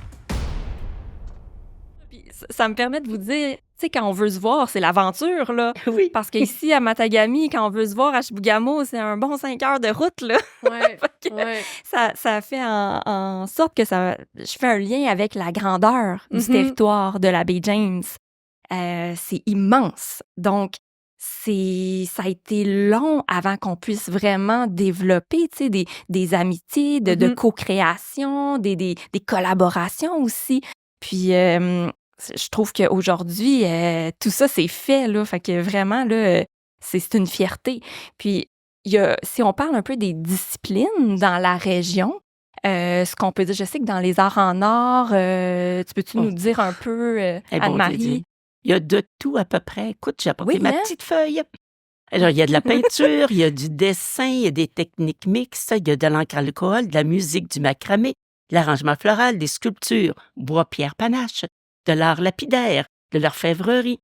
[SPEAKER 1] ça me permet de vous dire, tu sais, quand on veut se voir, c'est l'aventure, là.
[SPEAKER 4] Oui.
[SPEAKER 1] Parce qu'ici, à Matagami, quand on veut se voir à Chibougamau, c'est un bon 5 heures de route, là.
[SPEAKER 2] Ouais,
[SPEAKER 1] Fait que
[SPEAKER 2] ouais.
[SPEAKER 1] ça fait en sorte que je fais un lien avec la grandeur du
[SPEAKER 2] Mhm.
[SPEAKER 1] territoire de la baie James. C'est immense. Donc, ça a été long avant qu'on puisse vraiment développer, tu sais, des amitiés, de
[SPEAKER 2] Mhm.
[SPEAKER 1] co-création, des collaborations aussi. Puis, je trouve qu'aujourd'hui, tout ça, c'est fait, là. Fait que vraiment, là, c'est une fierté. Puis, si on parle un peu des disciplines dans la région, ce qu'on peut dire, je sais que dans les arts en or, tu peux-tu
[SPEAKER 4] Oh,
[SPEAKER 1] nous dire un peu,
[SPEAKER 4] bon Dieu,
[SPEAKER 1] Anne-Marie?
[SPEAKER 4] il y a de tout à peu près. Écoute, j'ai apporté
[SPEAKER 1] Oui,
[SPEAKER 4] ma
[SPEAKER 1] hein?
[SPEAKER 4] petite feuille. Alors, il y a de la peinture, il y a du dessin, il y a des techniques mixtes, il y a de l'encre à alcool, de la musique, du macramé, de l'arrangement floral, des sculptures, bois, pierre, panache, de l'art lapidaire, de l'orfèvrerie.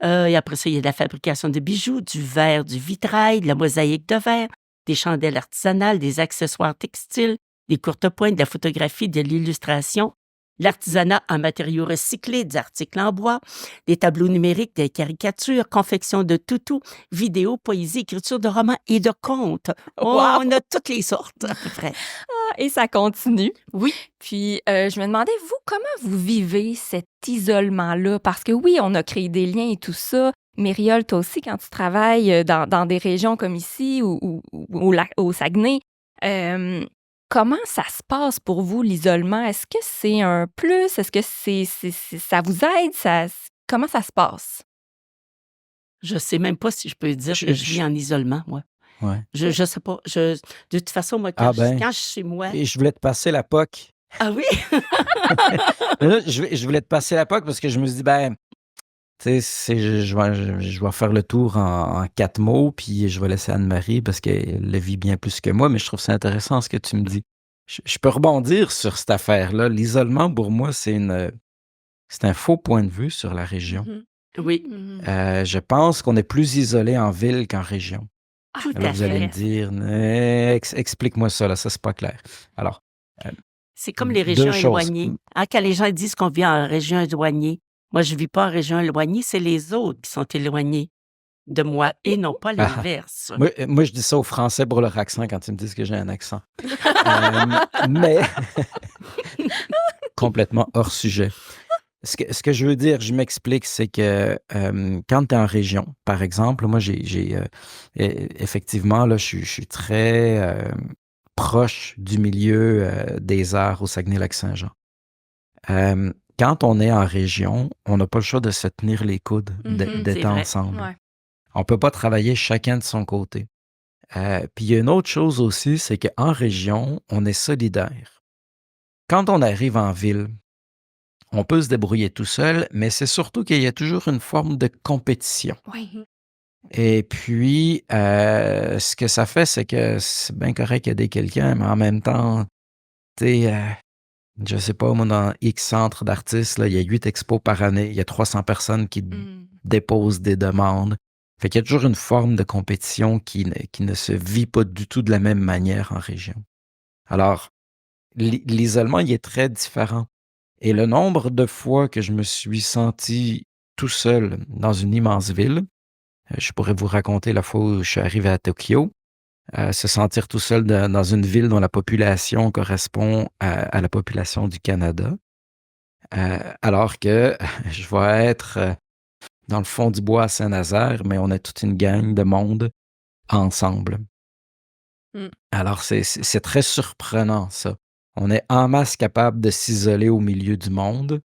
[SPEAKER 4] Et après ça, il y a de la fabrication de bijoux, du verre, du vitrail, de la mosaïque de verre, des chandelles artisanales, des accessoires textiles, des courtes pointes, de la photographie, de l'illustration, l'artisanat en matériaux recyclés, des articles en bois, des tableaux numériques, des caricatures, confection de toutous, vidéos, poésie, écriture de romans et de contes. Oh,
[SPEAKER 1] Wow!
[SPEAKER 4] on a toutes les sortes, à peu près.
[SPEAKER 1] Et ça continue.
[SPEAKER 4] Oui.
[SPEAKER 1] Puis, je me demandais, vous, comment vous vivez cet isolement-là? Parce que oui, on a créé des liens et tout ça. Myriol, toi aussi, quand tu travailles dans des régions comme ici ou au Saguenay, comment ça se passe pour vous, l'isolement? Est-ce que c'est un plus? Est-ce que ça vous aide? Comment ça se passe?
[SPEAKER 4] Je sais même pas si je peux dire
[SPEAKER 3] Je-
[SPEAKER 4] que je
[SPEAKER 3] je-
[SPEAKER 4] vis en isolement, moi.
[SPEAKER 3] Ouais.
[SPEAKER 4] Je sais pas. De toute façon, moi,
[SPEAKER 3] Ah ben,
[SPEAKER 4] quand je suis chez moi...
[SPEAKER 3] et je voulais te passer la POC.
[SPEAKER 4] Ah oui?
[SPEAKER 3] Mais là, je voulais te passer la POC parce que je me suis dit, ben, tu sais, je vais faire le tour en 4 mots, puis je vais laisser Anne-Marie parce qu'elle le vit bien plus que moi, mais je trouve ça intéressant ce que tu me dis. Je peux rebondir sur cette affaire-là. L'isolement, pour moi, c'est un faux point de vue sur la région.
[SPEAKER 2] Mhm.
[SPEAKER 4] Oui,
[SPEAKER 2] Mhm.
[SPEAKER 3] Je pense qu'on est plus isolé en ville qu'en région.
[SPEAKER 4] tout
[SPEAKER 3] Là,
[SPEAKER 4] à
[SPEAKER 3] vous allez me
[SPEAKER 4] fait.
[SPEAKER 3] dire, explique-moi ça, là, ça, c'est pas clair. Alors,
[SPEAKER 4] C'est comme les
[SPEAKER 3] 2
[SPEAKER 4] régions
[SPEAKER 3] choses.
[SPEAKER 4] éloignées. Hein, quand les gens disent qu'on vit en région éloignée, moi, je vis pas en région éloignée, c'est les autres qui sont éloignés de moi et non pas
[SPEAKER 3] Ah,
[SPEAKER 4] l'inverse.
[SPEAKER 3] moi, je dis ça aux Français pour leur accent quand ils me disent que j'ai un accent. Mais complètement hors sujet. Ce que je veux dire, je m'explique, c'est que quand tu es en région, par exemple, moi, effectivement, là, je suis très proche du milieu des arts au Saguenay-Lac-Saint-Jean. Quand on est en région, on n'a pas le choix de se tenir les coudes,
[SPEAKER 2] Mhm.
[SPEAKER 3] d'être
[SPEAKER 4] C'est vrai.
[SPEAKER 3] ensemble.
[SPEAKER 2] Ouais.
[SPEAKER 3] On peut pas travailler chacun de son côté. Puis il y a une autre chose aussi, c'est qu'en région, on est solidaire. Quand on arrive en ville, on peut se débrouiller tout seul, mais c'est surtout qu'il y a toujours une forme de compétition.
[SPEAKER 1] Oui.
[SPEAKER 2] Mhm.
[SPEAKER 3] Et puis, ce que ça fait, c'est que c'est bien correct d'aider quelqu'un, mais en même temps, tu sais, je sais pas, moi, dans X centres d'artistes, là, il y a 8 expos par année, il y a 300 personnes qui
[SPEAKER 1] Mm.
[SPEAKER 3] déposent des demandes. Fait qu'il y a toujours une forme de compétition qui ne se vit pas du tout de la même manière en région. Alors, l'isolement, il est très différent. Et le nombre de fois que je me suis senti tout seul dans une immense ville, je pourrais vous raconter la fois où je suis arrivé à Tokyo, se sentir tout seul dans une ville dont la population correspond à la population du Canada, alors que je vais être dans le fond du bois à Saint-Nazaire, mais on est toute une gang de monde ensemble.
[SPEAKER 2] Mm.
[SPEAKER 3] Alors, c'est très surprenant, ça. On est en masse capable de s'isoler au milieu du monde,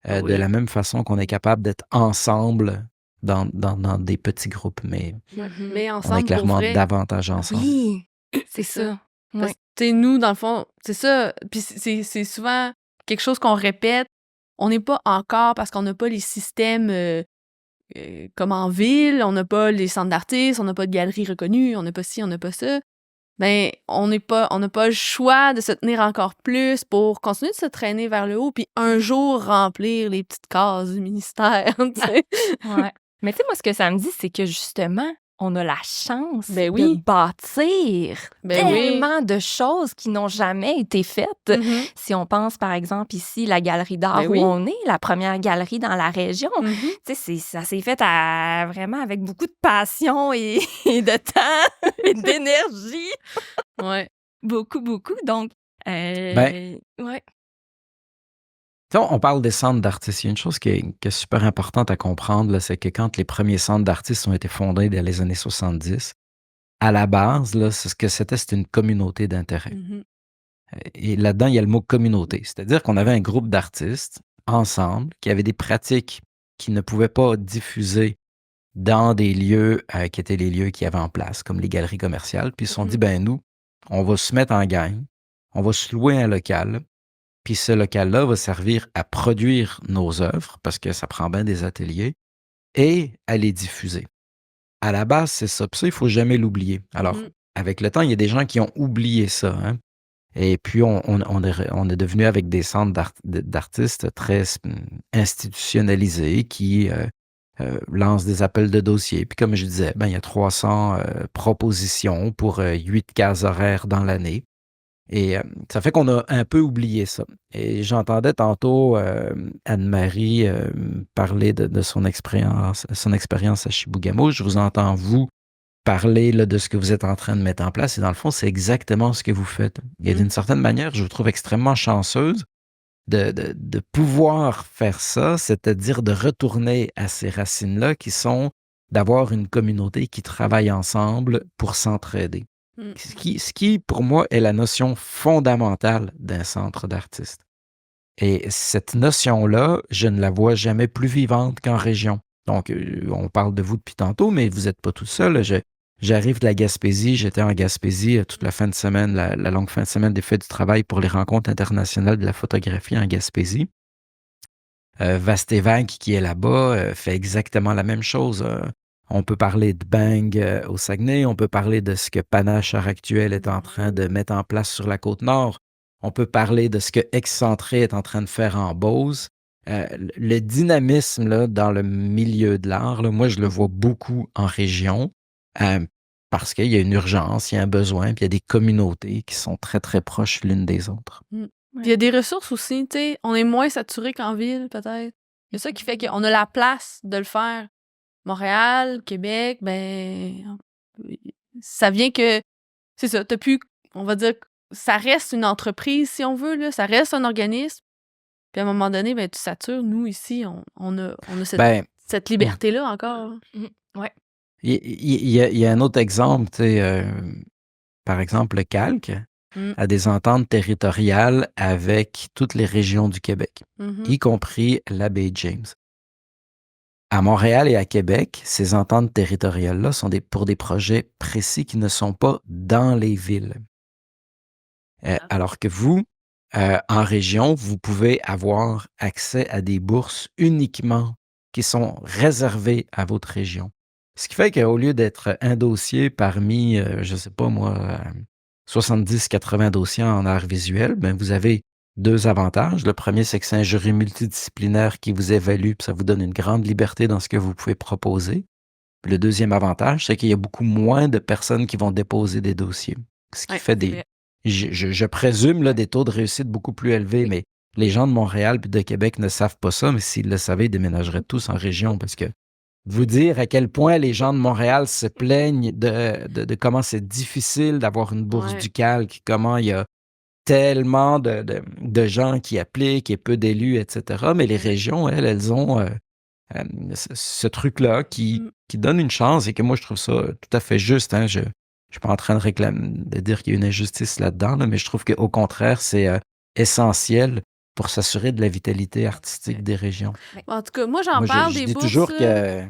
[SPEAKER 3] de
[SPEAKER 4] Oui.
[SPEAKER 3] la même façon qu'on est capable d'être ensemble dans des petits groupes, mais
[SPEAKER 2] Ouais.
[SPEAKER 1] Mhm.
[SPEAKER 2] Mais
[SPEAKER 3] on est
[SPEAKER 2] ensemble, pour
[SPEAKER 3] clairement
[SPEAKER 2] vrai,
[SPEAKER 3] davantage ensemble.
[SPEAKER 1] Oui, c'est
[SPEAKER 2] c'est ça.
[SPEAKER 1] ça.
[SPEAKER 2] Parce
[SPEAKER 1] Oui.
[SPEAKER 2] que, tu sais, nous, dans le fond, c'est ça. Puis c'est souvent quelque chose qu'on répète. On n'est pas encore, parce qu'on n'a pas les systèmes comme en ville, on n'a pas les centres d'artistes, on n'a pas de galeries reconnues, on n'a pas ci, on n'a pas ça. Ben, on n'a pas le choix de se tenir encore plus pour continuer de se traîner vers le haut, puis un jour remplir les petites cases du ministère, tu sais.
[SPEAKER 1] Ouais. Mais tu sais, moi, ce que ça me dit, c'est que justement, on a la chance
[SPEAKER 2] Ben
[SPEAKER 1] de
[SPEAKER 2] oui.
[SPEAKER 1] bâtir
[SPEAKER 2] Ben oui.
[SPEAKER 1] tellement de choses qui n'ont jamais été faites.
[SPEAKER 2] Mhm.
[SPEAKER 1] Si on pense, par exemple, ici, la galerie d'art
[SPEAKER 2] Ben
[SPEAKER 1] où
[SPEAKER 2] oui.
[SPEAKER 1] on est, la première galerie dans la région,
[SPEAKER 2] Mhm.
[SPEAKER 1] tu sais, ça s'est fait vraiment avec beaucoup de passion et, et de temps et d'énergie.
[SPEAKER 2] Ouais.
[SPEAKER 1] Beaucoup, beaucoup. Donc,
[SPEAKER 3] Ben,
[SPEAKER 1] ouais.
[SPEAKER 3] tu sais, on parle des centres d'artistes. Il y a une chose qui est super importante à comprendre, là, c'est que quand les premiers centres d'artistes ont été fondés dans les années 70, à la base, là, ce que c'était une communauté d'intérêt.
[SPEAKER 2] Mhm.
[SPEAKER 3] Et là-dedans, il y a le mot communauté. C'est-à-dire qu'on avait un groupe d'artistes ensemble qui avaient des pratiques qui ne pouvaient pas diffuser dans des lieux qui étaient les lieux qu'il y avait en place, comme les galeries commerciales. Puis ils se sont dit, ben nous, on va se mettre en gang, on va se louer un local, puis ce local-là va servir à produire nos œuvres, parce que ça prend bien des ateliers, et à les diffuser. À la base, c'est ça. Puis ça, il ne faut jamais l'oublier. Alors,
[SPEAKER 2] Mhm.
[SPEAKER 3] avec le temps, il y a des gens qui ont oublié ça, hein. Et puis, on est devenu avec des centres d'artistes très institutionnalisés qui lancent des appels de dossiers. Puis, comme je disais, ben, il y a 300 propositions pour 8 cases horaires dans l'année. Et ça fait qu'on a un peu oublié ça. Et j'entendais tantôt Anne-Marie parler de son expérience à Chibougamau. Je vous entends, vous, parler là, de ce que vous êtes en train de mettre en place. Et dans le fond, c'est exactement ce que vous faites. Et d'une certaine manière, je vous trouve extrêmement chanceuse de pouvoir faire ça, c'est-à-dire de retourner à ces racines-là qui sont d'avoir une communauté qui travaille ensemble pour s'entraider. Ce qui, pour moi, est la notion fondamentale d'un centre d'artistes. Et cette notion-là, je ne la vois jamais plus vivante qu'en région. Donc, on parle de vous depuis tantôt, mais vous n'êtes pas tout seul. J'arrive de la Gaspésie. J'étais en Gaspésie toute la fin de semaine, la longue fin de semaine des Fêtes du travail pour les rencontres internationales de la photographie en Gaspésie. Vastévague, qui est là-bas, fait exactement la même chose. On peut parler de Bang au Saguenay. On peut parler de ce que Panache, à l'heure actuelle, est en train de mettre en place sur la Côte-Nord. On peut parler de ce que Excentré est en train de faire en Beauce. Le dynamisme là, dans le milieu de l'art, là, moi, je le vois beaucoup en région parce qu'il y a une urgence, il y a un besoin, puis il y a des communautés qui sont très, très proches l'une des autres.
[SPEAKER 2] Puis il y a des ressources aussi, tu sais. On est moins saturé qu'en ville, peut-être. C'est ça qui fait qu'on a la place de le faire. Montréal, Québec, ben, ça vient que, c'est ça, t'as pu, on va dire, ça reste une entreprise, si on veut, là, ça reste un organisme. Puis à un moment donné, ben, tu satures. Nous, ici, on a cette liberté-là encore.
[SPEAKER 1] Ouais.
[SPEAKER 3] Il y a un autre exemple, tu sais, par exemple, le Calque a des ententes territoriales avec toutes les régions du Québec, y compris la baie James. À Montréal et à Québec, ces ententes territoriales-là sont pour des projets précis qui ne sont pas dans les villes. Alors que vous, en région, vous pouvez avoir accès à des bourses uniquement qui sont réservées à votre région. Ce qui fait qu'au lieu d'être un dossier parmi, je ne sais pas moi, 70-80 dossiers en art visuel, ben vous avez deux avantages. Le premier, c'est que c'est un jury multidisciplinaire qui vous évalue, puis ça vous donne une grande liberté dans ce que vous pouvez proposer. Puis le deuxième avantage, c'est qu'il y a beaucoup moins de personnes qui vont déposer des dossiers. Ce qui fait des... Je présume là, des taux de réussite beaucoup plus élevés, mais les gens de Montréal et de Québec ne savent pas ça, mais s'ils le savaient, ils déménageraient tous en région parce que vous dire à quel point les gens de Montréal se plaignent de comment c'est difficile d'avoir une bourse du Calque, comment il y a tellement de gens qui appliquent et peu d'élus, etc. Mais les régions, elles ont ce truc-là qui donne une chance et que moi, je trouve ça tout à fait juste. Hein. Je ne suis pas en train de dire qu'il y a une injustice là-dedans, là, mais je trouve qu'au contraire, c'est essentiel pour s'assurer de la vitalité artistique des régions.
[SPEAKER 2] En tout cas, moi, j'en parle des bourses
[SPEAKER 3] toujours que...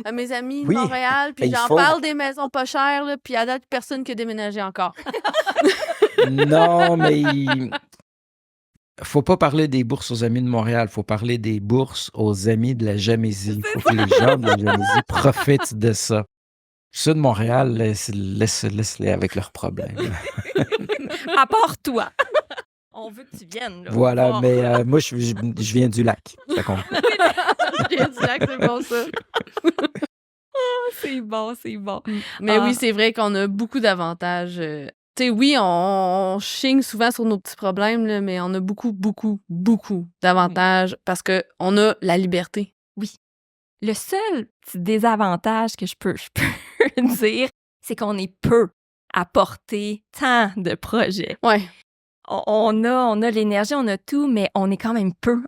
[SPEAKER 2] à mes amis de Montréal, puis j'en parle des maisons pas chères, là, puis à date, personne qui a déménagé encore.
[SPEAKER 3] Non, mais il faut pas parler des bourses aux amis de Montréal, il faut parler des bourses aux amis de la Jamésie. Il faut que les gens de la Jamésie profitent de ça. Ceux de Montréal, laisse-les avec leurs problèmes.
[SPEAKER 1] À part toi. On veut que tu viennes. Là,
[SPEAKER 3] voilà, mais moi, je viens du lac. Ça compte.
[SPEAKER 2] Je viens du lac, c'est bon ça.
[SPEAKER 1] C'est bon, c'est bon.
[SPEAKER 2] Mais
[SPEAKER 1] Ah.
[SPEAKER 2] oui, c'est vrai qu'on a beaucoup d'avantages. Tu sais, oui, on chigne souvent sur nos petits problèmes, là, mais on a beaucoup, beaucoup, beaucoup d'avantages parce qu'on a la liberté.
[SPEAKER 1] Le seul petit désavantage que je peux dire, c'est qu'on est peu à porter tant de projets.
[SPEAKER 2] Ouais.
[SPEAKER 1] On a l'énergie, on a tout, mais on est quand même peu.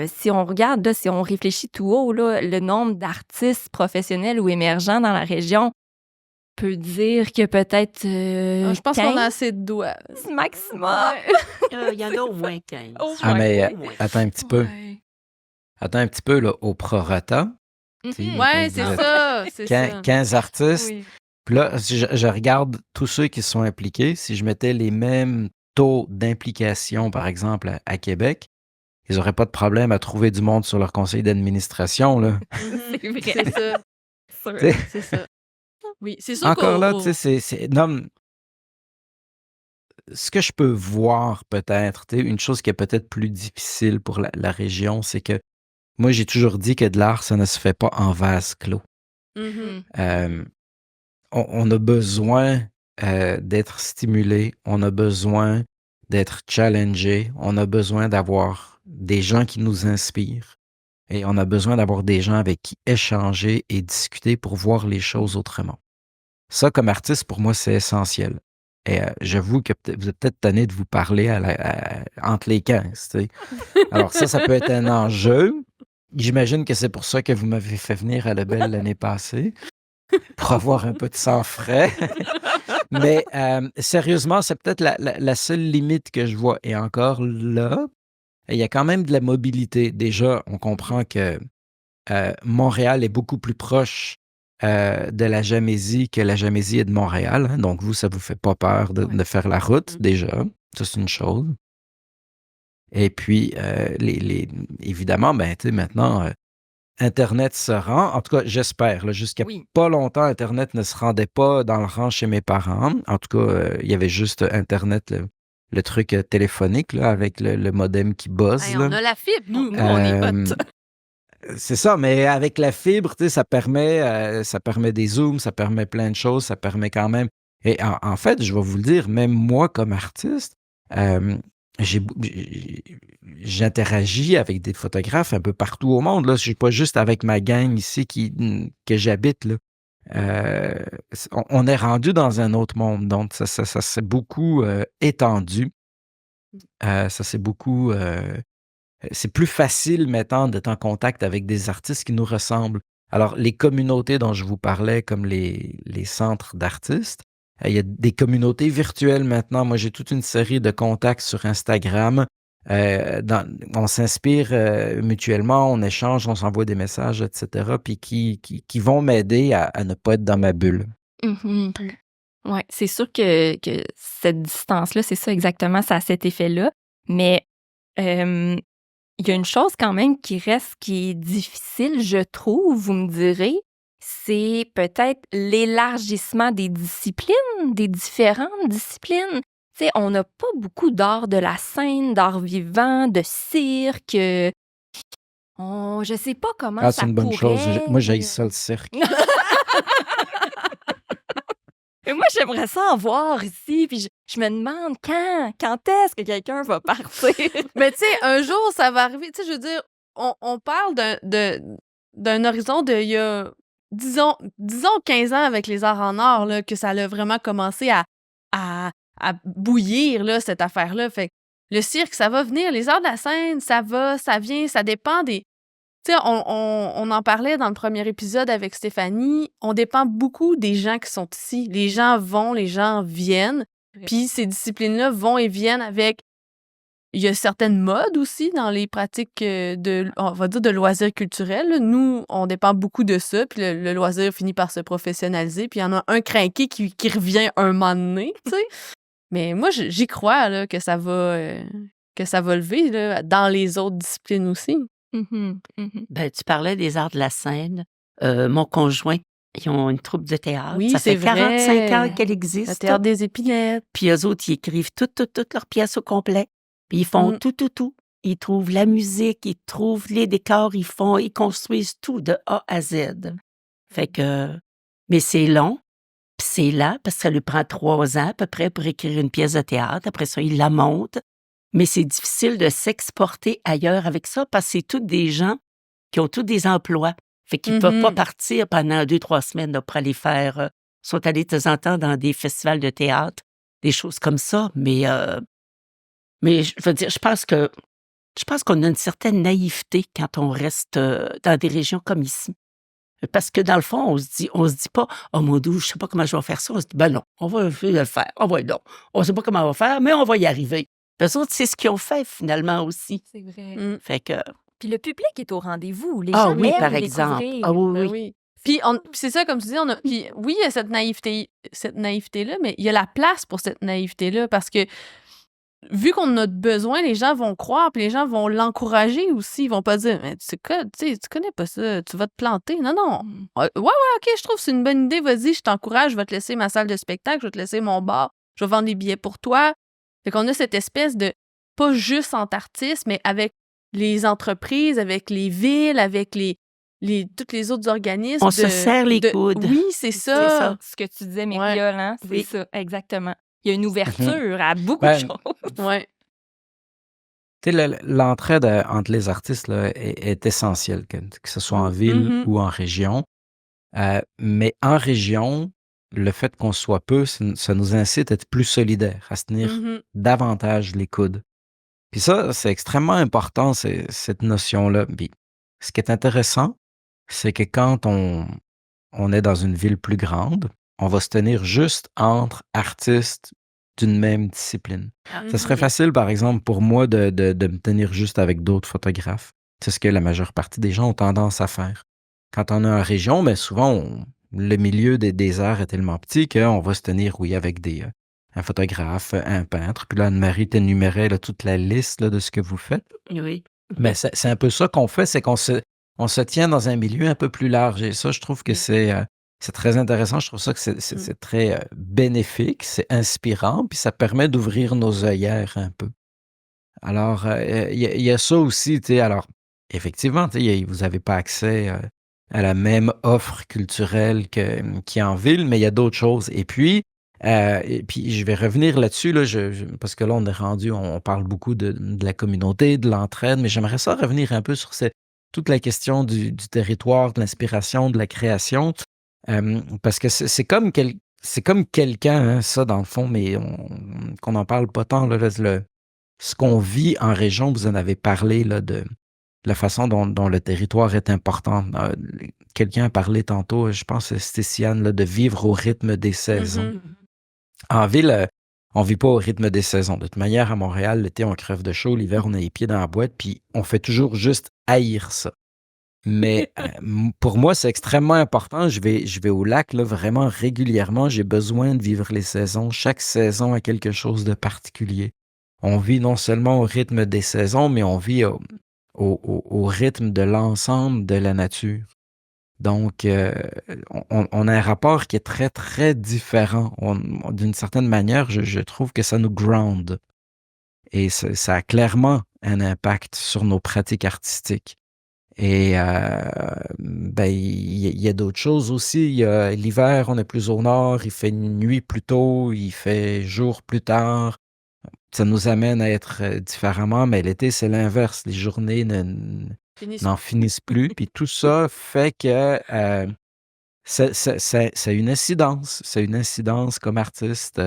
[SPEAKER 1] Si on regarde, là, si on réfléchit tout haut, là, le nombre d'artistes professionnels ou émergents dans la région peut dire que peut-être
[SPEAKER 2] Je pense qu'on a assez de doigts.
[SPEAKER 1] 15 maximum.
[SPEAKER 4] Il y en a au moins 15.
[SPEAKER 1] Au
[SPEAKER 3] Ah,
[SPEAKER 1] moins.
[SPEAKER 3] mais
[SPEAKER 4] Au moins.
[SPEAKER 3] attends un petit peu.
[SPEAKER 1] Ouais.
[SPEAKER 3] Attends un petit peu, là, au prorata. tu sais,
[SPEAKER 1] Mhm.
[SPEAKER 2] Ouais,
[SPEAKER 3] vous
[SPEAKER 2] c'est
[SPEAKER 3] êtes
[SPEAKER 2] ça. C'est ça.
[SPEAKER 3] 15 artistes.
[SPEAKER 1] Oui.
[SPEAKER 3] Puis là, si je regarde tous ceux qui sont impliqués, si je mettais les mêmes taux d'implication, par exemple, à Québec, ils n'auraient pas de problème à trouver du monde sur leur conseil d'administration, là.
[SPEAKER 1] C'est vrai.
[SPEAKER 2] C'est ça.
[SPEAKER 1] Sûr.
[SPEAKER 3] Tu sais,
[SPEAKER 2] C'est ça. Oui, c'est sûr
[SPEAKER 3] encore
[SPEAKER 2] qu'au-
[SPEAKER 3] là,
[SPEAKER 2] au-
[SPEAKER 3] tu sais, non, ce que je peux voir peut-être, tu sais, une chose qui est peut-être plus difficile pour la région, c'est que moi, j'ai toujours dit que de l'art, ça ne se fait pas en vase clos.
[SPEAKER 2] Mhm.
[SPEAKER 3] Euh, on a besoin d'être stimulé, on a besoin d'être challengé, on a besoin d'avoir des gens qui nous inspirent et on a besoin d'avoir des gens avec qui échanger et discuter pour voir les choses autrement. Ça, comme artiste, pour moi, c'est essentiel. Et j'avoue que vous êtes peut-être tanné de vous parler entre les 15. Tu sais. Alors ça peut être un enjeu. J'imagine que c'est pour ça que vous m'avez fait venir à la Belle l'année passée, pour avoir un peu de sang frais. Mais sérieusement, c'est peut-être la seule limite que je vois. Et encore là, il y a quand même de la mobilité. Déjà, on comprend que Montréal est beaucoup plus proche de la Gamésie que la Gamésie est de Montréal. Hein. Donc, vous, ça vous fait pas peur de faire la route, déjà. Ça, c'est une chose. Et puis, évidemment, ben, tu sais, maintenant, Internet se rend. En tout cas, j'espère. Jusqu'à
[SPEAKER 1] Oui.
[SPEAKER 3] pas longtemps, Internet ne se rendait pas dans le rang chez mes parents. En tout cas, il y avait juste Internet, le truc téléphonique, là, avec le modem qui buzz.
[SPEAKER 2] Hey,
[SPEAKER 3] là.
[SPEAKER 2] on a la fibre, nous.
[SPEAKER 1] Nous, on est
[SPEAKER 3] Euh,
[SPEAKER 1] hot.
[SPEAKER 3] C'est ça, mais avec la fibre, tu sais, ça permet des zooms, ça permet plein de choses, ça permet quand même. Et en fait, je vais vous le dire, même moi comme artiste, euh, j'interagis avec des photographes un peu partout au monde. Là. Je suis pas juste avec ma gang ici que j'habite. Là. On est rendu dans un autre monde, donc ça s'est beaucoup étendu. Ça s'est beaucoup c'est plus facile maintenant d'être en contact avec des artistes qui nous ressemblent. Alors, les communautés dont je vous parlais, comme les centres d'artistes, il y a des communautés virtuelles maintenant. Moi, j'ai toute une série de contacts sur Instagram. On s'inspire mutuellement, on échange, on s'envoie des messages, etc., puis qui vont m'aider à ne pas être dans ma bulle.
[SPEAKER 1] Mhm. Oui, c'est sûr que cette distance-là, c'est ça exactement, ça a cet effet-là. Mais il y a une chose quand même qui reste, qui est difficile, je trouve, vous me direz, c'est peut-être l'élargissement des disciplines, des différentes disciplines. Tu sais, on n'a pas beaucoup d'art de la scène, d'art vivant, de cirque. Je sais pas comment
[SPEAKER 3] Ah,
[SPEAKER 1] ça
[SPEAKER 3] c'est une bonne chose.
[SPEAKER 1] pourrait.
[SPEAKER 3] Moi, j'haïs ça, le cirque.
[SPEAKER 1] Mais moi, j'aimerais ça en voir ici, puis je me demande quand est-ce que quelqu'un va partir?
[SPEAKER 2] Mais tu sais, un jour, ça va arriver. Tu sais, je veux dire, on parle d'un horizon de, il y a, disons 15 ans avec les arts en or, là, que ça a vraiment commencé à bouillir, là, cette affaire-là. Fait que le cirque, ça va venir. Les arts de la scène, ça va, ça vient, ça dépend des... Tu sais, on en parlait dans le premier épisode avec Stéphanie. On dépend beaucoup des gens qui sont ici. Les gens vont, les gens viennent.
[SPEAKER 1] Oui.
[SPEAKER 2] Puis ces disciplines-là vont et viennent avec... Il y a certaines modes aussi dans les pratiques on va dire de loisirs culturels. Là. Nous, on dépend beaucoup de ça. Puis le loisir finit par se professionnaliser. Puis il y en a un crinqué qui revient un moment donné, tu sais. Mais moi, j'y crois là, que ça va lever là, dans les autres disciplines aussi.
[SPEAKER 1] Mhm, mhm.
[SPEAKER 4] Ben, tu parlais des arts de la scène. Mon conjoint, ils ont une troupe de théâtre.
[SPEAKER 2] Oui,
[SPEAKER 4] ça fait
[SPEAKER 2] c'est
[SPEAKER 4] 45
[SPEAKER 2] vrai.
[SPEAKER 4] ans qu'elle
[SPEAKER 2] Le
[SPEAKER 4] existe.
[SPEAKER 2] théâtre des épinettes.
[SPEAKER 4] Puis eux autres, ils écrivent toutes leurs pièces au complet. Puis ils font
[SPEAKER 2] Mm.
[SPEAKER 4] tout. ils trouvent la musique, ils trouvent les décors, ils construisent tout de A à Z. Fait que, mais c'est long, puis c'est lent, parce que ça lui prend 3 ans à peu près pour écrire une pièce de théâtre. Après ça, il la monte. Mais c'est difficile de s'exporter ailleurs avec ça, parce que c'est tous des gens qui ont tous des emplois. Fait qu'ils peuvent pas partir pendant 2-3 semaines là, pour aller faire... sont allés de temps en temps dans des festivals de théâtre, des choses comme ça. Mais je veux dire, je pense qu'on a une certaine naïveté quand on reste dans des régions comme ici. Parce que dans le fond, on se dit pas, oh mon Dieu, je sais pas comment je vais faire ça. On se dit, ben non, on va le faire. On va non. On sait pas comment on va faire, mais on va y arriver. Eux autres, c'est ce qu'ils ont fait finalement aussi.
[SPEAKER 1] C'est vrai.
[SPEAKER 4] Fait que,
[SPEAKER 1] Puis le public est au rendez-vous. Les
[SPEAKER 4] ah
[SPEAKER 1] gens
[SPEAKER 4] oui,
[SPEAKER 1] aiment
[SPEAKER 4] par
[SPEAKER 1] les
[SPEAKER 4] exemple.
[SPEAKER 1] découvrir.
[SPEAKER 4] Ah oui,
[SPEAKER 2] Ben
[SPEAKER 4] oui.
[SPEAKER 2] oui. Puis c'est ça, comme tu dis, puis oui, il y a cette naïveté-là, mais il y a la place pour cette naïveté-là parce que vu qu'on en a besoin, les gens vont croire, puis les gens vont l'encourager aussi. Ils vont pas dire, mais tu connais pas ça, tu vas te planter. Non, non. Ouais, OK, je trouve que c'est une bonne idée, vas-y, je t'encourage, je vais te laisser ma salle de spectacle, je vais te laisser mon bar, je vais vendre des billets pour toi. Fait qu'on a cette espèce de, pas juste entre artistes, mais avec les entreprises, avec les villes, avec tous les autres organismes.
[SPEAKER 4] On se serre les coudes.
[SPEAKER 2] Oui, c'est ça.
[SPEAKER 1] Ce que tu disais, Myriol, hein? C'est ça, exactement. Il y a une ouverture à beaucoup
[SPEAKER 3] Ben,
[SPEAKER 1] de choses.
[SPEAKER 2] Ouais.
[SPEAKER 3] Tu sais, l'entraide entre les artistes là, est essentielle, que ce soit en ville ou en région. Mais en région, le fait qu'on soit peu, ça nous incite à être plus solidaires, à se tenir davantage les coudes. Puis ça, c'est extrêmement important, cette notion-là. Puis ce qui est intéressant, c'est que quand on est dans une ville plus grande, on va se tenir juste entre artistes d'une même discipline. Ça serait facile, par exemple, pour moi de me tenir juste avec d'autres photographes. C'est ce que la majeure partie des gens ont tendance à faire. Quand on est en région, bien souvent, le milieu des arts est tellement petit qu'on va se tenir, oui, avec un photographe, un peintre. Puis là, Anne-Marie t'énumérait là, toute la liste là, de ce que vous faites.
[SPEAKER 4] Oui.
[SPEAKER 3] Mais c'est un peu ça qu'on fait, c'est qu'on se tient dans un milieu un peu plus large. Et ça, je trouve que c'est très intéressant. Je trouve ça que c'est très bénéfique, c'est inspirant, puis ça permet d'ouvrir nos œillères un peu. Alors, il y a ça aussi, tu sais. Alors, effectivement, tu sais, vous n'avez pas accès à la même offre culturelle qu'il y a en ville, mais il y a d'autres choses. Et puis, je vais revenir là-dessus, là, parce que là, on est rendu, on parle beaucoup de la communauté, de l'entraide, mais j'aimerais ça revenir un peu sur toute la question du territoire, de l'inspiration, de la création, parce que c'est comme quelqu'un, hein, ça, dans le fond, mais qu'on n'en parle pas tant, là, ce qu'on vit en région, vous en avez parlé, là, de la façon dont le territoire est important. Quelqu'un a parlé tantôt, je pense que c'était Stéciane, là, de vivre au rythme des saisons. En ville, on vit pas au rythme des saisons. De toute manière, à Montréal, l'été, on crève de chaud, l'hiver, on a les pieds dans la boîte, puis on fait toujours juste haïr ça. Mais pour moi, c'est extrêmement important. Je vais au lac là, vraiment régulièrement. J'ai besoin de vivre les saisons. Chaque saison a quelque chose de particulier. On vit non seulement au rythme des saisons, mais on vit au rythme de l'ensemble de la nature. Donc, on a un rapport qui est très, très différent. D'une certaine manière, je trouve que ça nous ground. Et ça a clairement un impact sur nos pratiques artistiques. Et il y a d'autres choses aussi. L'hiver, on est plus au nord, il fait nuit plus tôt, il fait jour plus tard. Ça nous amène à être différemment, mais l'été, c'est l'inverse. Les journées n'en finissent plus. Puis tout ça fait que c'est une incidence. C'est une incidence comme artiste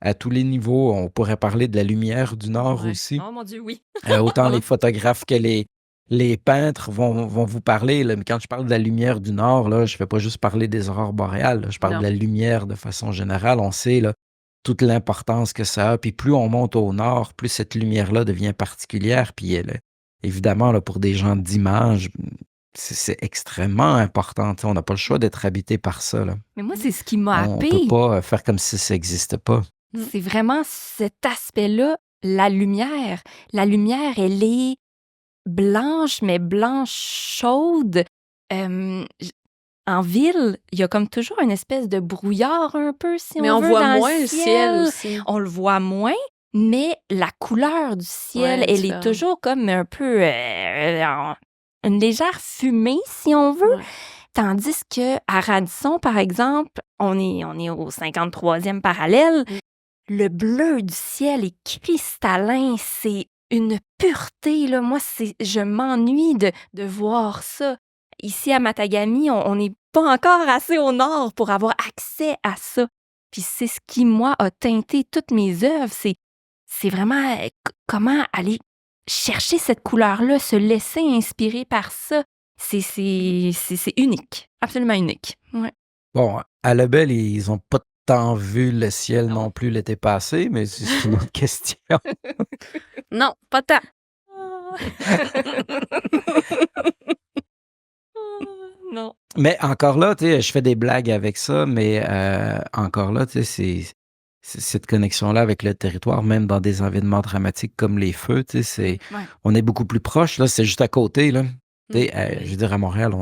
[SPEAKER 3] à tous les niveaux. On pourrait parler de la lumière du Nord aussi.
[SPEAKER 1] Oh mon Dieu, oui.
[SPEAKER 3] Autant les photographes que les peintres vont vous parler, là, mais quand je parle de la lumière du Nord, là, je ne fais pas juste parler des aurores boréales, là, je parle de la lumière de façon générale. On sait là, toute l'importance que ça a. Puis plus on monte au Nord, plus cette lumière-là devient particulière. Puis évidemment, là, pour des gens d'image, c'est extrêmement important. On n'a pas le choix d'être habité par ça. Là.
[SPEAKER 1] Mais moi, c'est ce qui m'a
[SPEAKER 3] On
[SPEAKER 1] happé.
[SPEAKER 3] ne peut pas faire comme si ça n'existait pas.
[SPEAKER 1] C'est vraiment cet aspect-là, la lumière. La lumière, elle est blanche, mais blanche chaude. En ville, il y a comme toujours une espèce de brouillard un peu, si
[SPEAKER 2] mais
[SPEAKER 1] on veut,
[SPEAKER 2] voit
[SPEAKER 1] dans
[SPEAKER 2] moins
[SPEAKER 1] le
[SPEAKER 2] le ciel aussi.
[SPEAKER 1] On le voit moins, mais la couleur du ciel,
[SPEAKER 2] Ouais,
[SPEAKER 1] elle est
[SPEAKER 2] différente.
[SPEAKER 1] toujours comme un peu une légère fumée, si on veut.
[SPEAKER 2] Ouais.
[SPEAKER 1] Tandis que à Radisson, par exemple, on est au 53e parallèle.
[SPEAKER 2] Mm.
[SPEAKER 1] Le bleu du ciel est cristallin, c'est une pureté, là. Moi, je m'ennuie de voir ça. Ici, à Matagami, on n'est pas encore assez au nord pour avoir accès à ça. Puis c'est ce qui, moi, a teinté toutes mes œuvres. C'est vraiment comment aller chercher cette couleur-là, se laisser inspirer par ça. C'est unique, absolument unique. Ouais.
[SPEAKER 3] Bon, à Lebel, ils ont pas tant vu le ciel
[SPEAKER 1] Non.
[SPEAKER 3] non plus l'été passé, mais c'est une autre question.
[SPEAKER 2] Non, pas tant.
[SPEAKER 1] Non.
[SPEAKER 3] Mais encore là, tu sais, je fais des blagues avec ça, mais encore là, tu sais, c'est cette connexion-là avec le territoire, même dans des événements dramatiques comme les feux, tu sais,
[SPEAKER 1] Ouais.
[SPEAKER 3] on est beaucoup plus proche, là, c'est juste à côté, là. Tu sais,
[SPEAKER 1] Oui.
[SPEAKER 3] je veux dire, à Montréal,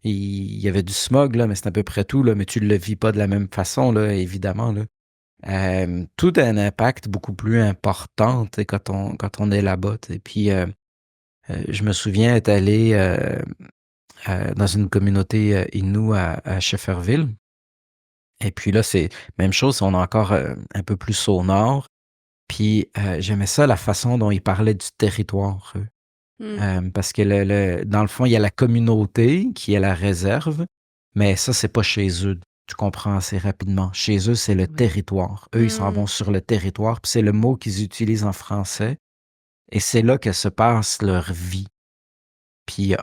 [SPEAKER 3] il y avait du smog, là, mais c'est à peu près tout, là, mais tu le vis pas de la même façon, là, évidemment, là. Tout a un impact beaucoup plus important, tu sais, quand on est là-bas, tu sais. Puis, je me souviens être allé dans une communauté Innu à Shefferville. Et puis là, c'est même chose, on est encore un peu plus au nord. Puis j'aimais ça, la façon dont ils parlaient du territoire, eux. Parce que dans le fond, il y a la communauté qui est la réserve, mais ça, c'est pas chez eux. Tu comprends assez rapidement. Chez eux, c'est le
[SPEAKER 4] Oui.
[SPEAKER 3] territoire. Eux, ils s'en vont sur le territoire, puis c'est le mot qu'ils utilisent en français. Et c'est là que se passe leur vie. Puis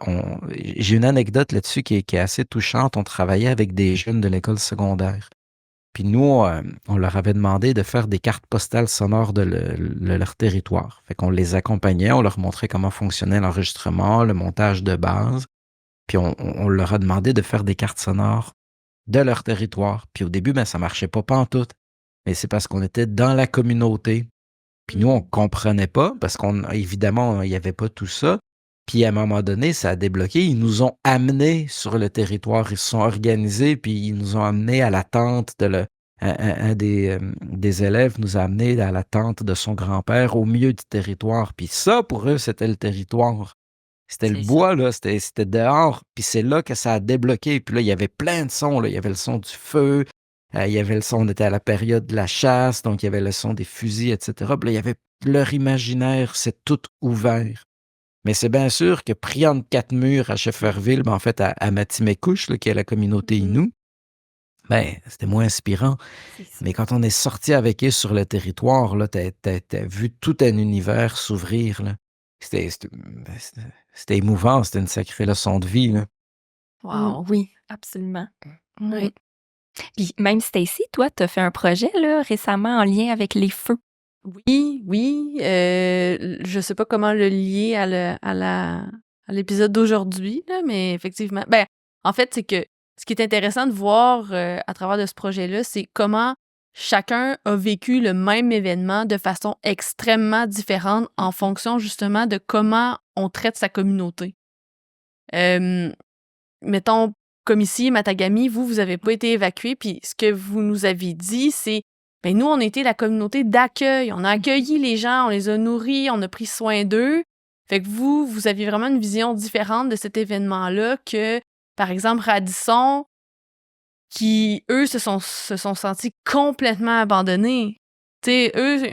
[SPEAKER 3] j'ai une anecdote là-dessus qui est assez touchante. On travaillait avec des jeunes de l'école secondaire. Puis nous, on leur avait demandé de faire des cartes postales sonores de leur territoire. Fait qu'on les accompagnait, on leur montrait comment fonctionnait l'enregistrement, le montage de base. Puis on leur a demandé de faire des cartes sonores de leur territoire. Puis au début, ben, ça marchait pas pantoute. Mais c'est parce qu'on était dans la communauté. Puis nous, on comprenait pas parce évidemment, il n'y avait pas tout ça. Puis à un moment donné, ça a débloqué. Ils nous ont amenés sur le territoire. Ils se sont organisés, puis ils nous ont amenés à la tente un des élèves nous a amenés à la tente de son grand-père au milieu du territoire. Puis ça, pour eux, c'était le territoire. C'était le
[SPEAKER 4] C'est ça.
[SPEAKER 3] bois, là, c'était dehors. Puis c'est là que ça a débloqué. Puis là, il y avait plein de sons, là. Il y avait le son du feu, il y avait le son, on était à la période de la chasse, donc il y avait le son des fusils, etc. Puis là, il y avait leur imaginaire, c'est tout ouvert. Mais c'est bien sûr que pris entre quatre murs à Shefferville, ben en fait à Matimekouche, là, qui est la communauté Innu, ben c'était moins inspirant.
[SPEAKER 1] C'est ça.
[SPEAKER 3] Mais quand on est sorti avec eux sur le territoire, là, t'as vu tout un univers s'ouvrir, là. C'était émouvant, c'était une sacrée leçon de vie, là.
[SPEAKER 1] Wow, oui, absolument. Oui.
[SPEAKER 2] Oui.
[SPEAKER 1] Puis même Stacy, toi, tu as fait un projet là, récemment en lien avec les feux.
[SPEAKER 2] Oui. Je sais pas comment le lier à l'épisode d'aujourd'hui, là, mais effectivement. Ben, en fait, c'est que ce qui est intéressant de voir à travers de ce projet-là, c'est comment chacun a vécu le même événement de façon extrêmement différente en fonction justement de comment on traite sa communauté. Mettons, comme ici, Matagami, vous avez pas été évacué, puis ce que vous nous avez dit, c'est ben nous, on était la communauté d'accueil. On a accueilli les gens, on les a nourris, on a pris soin d'eux. Fait que vous aviez vraiment une vision différente de cet événement-là que, par exemple, Radisson, qui, eux, se sont sentis complètement abandonnés. Tu sais, eux,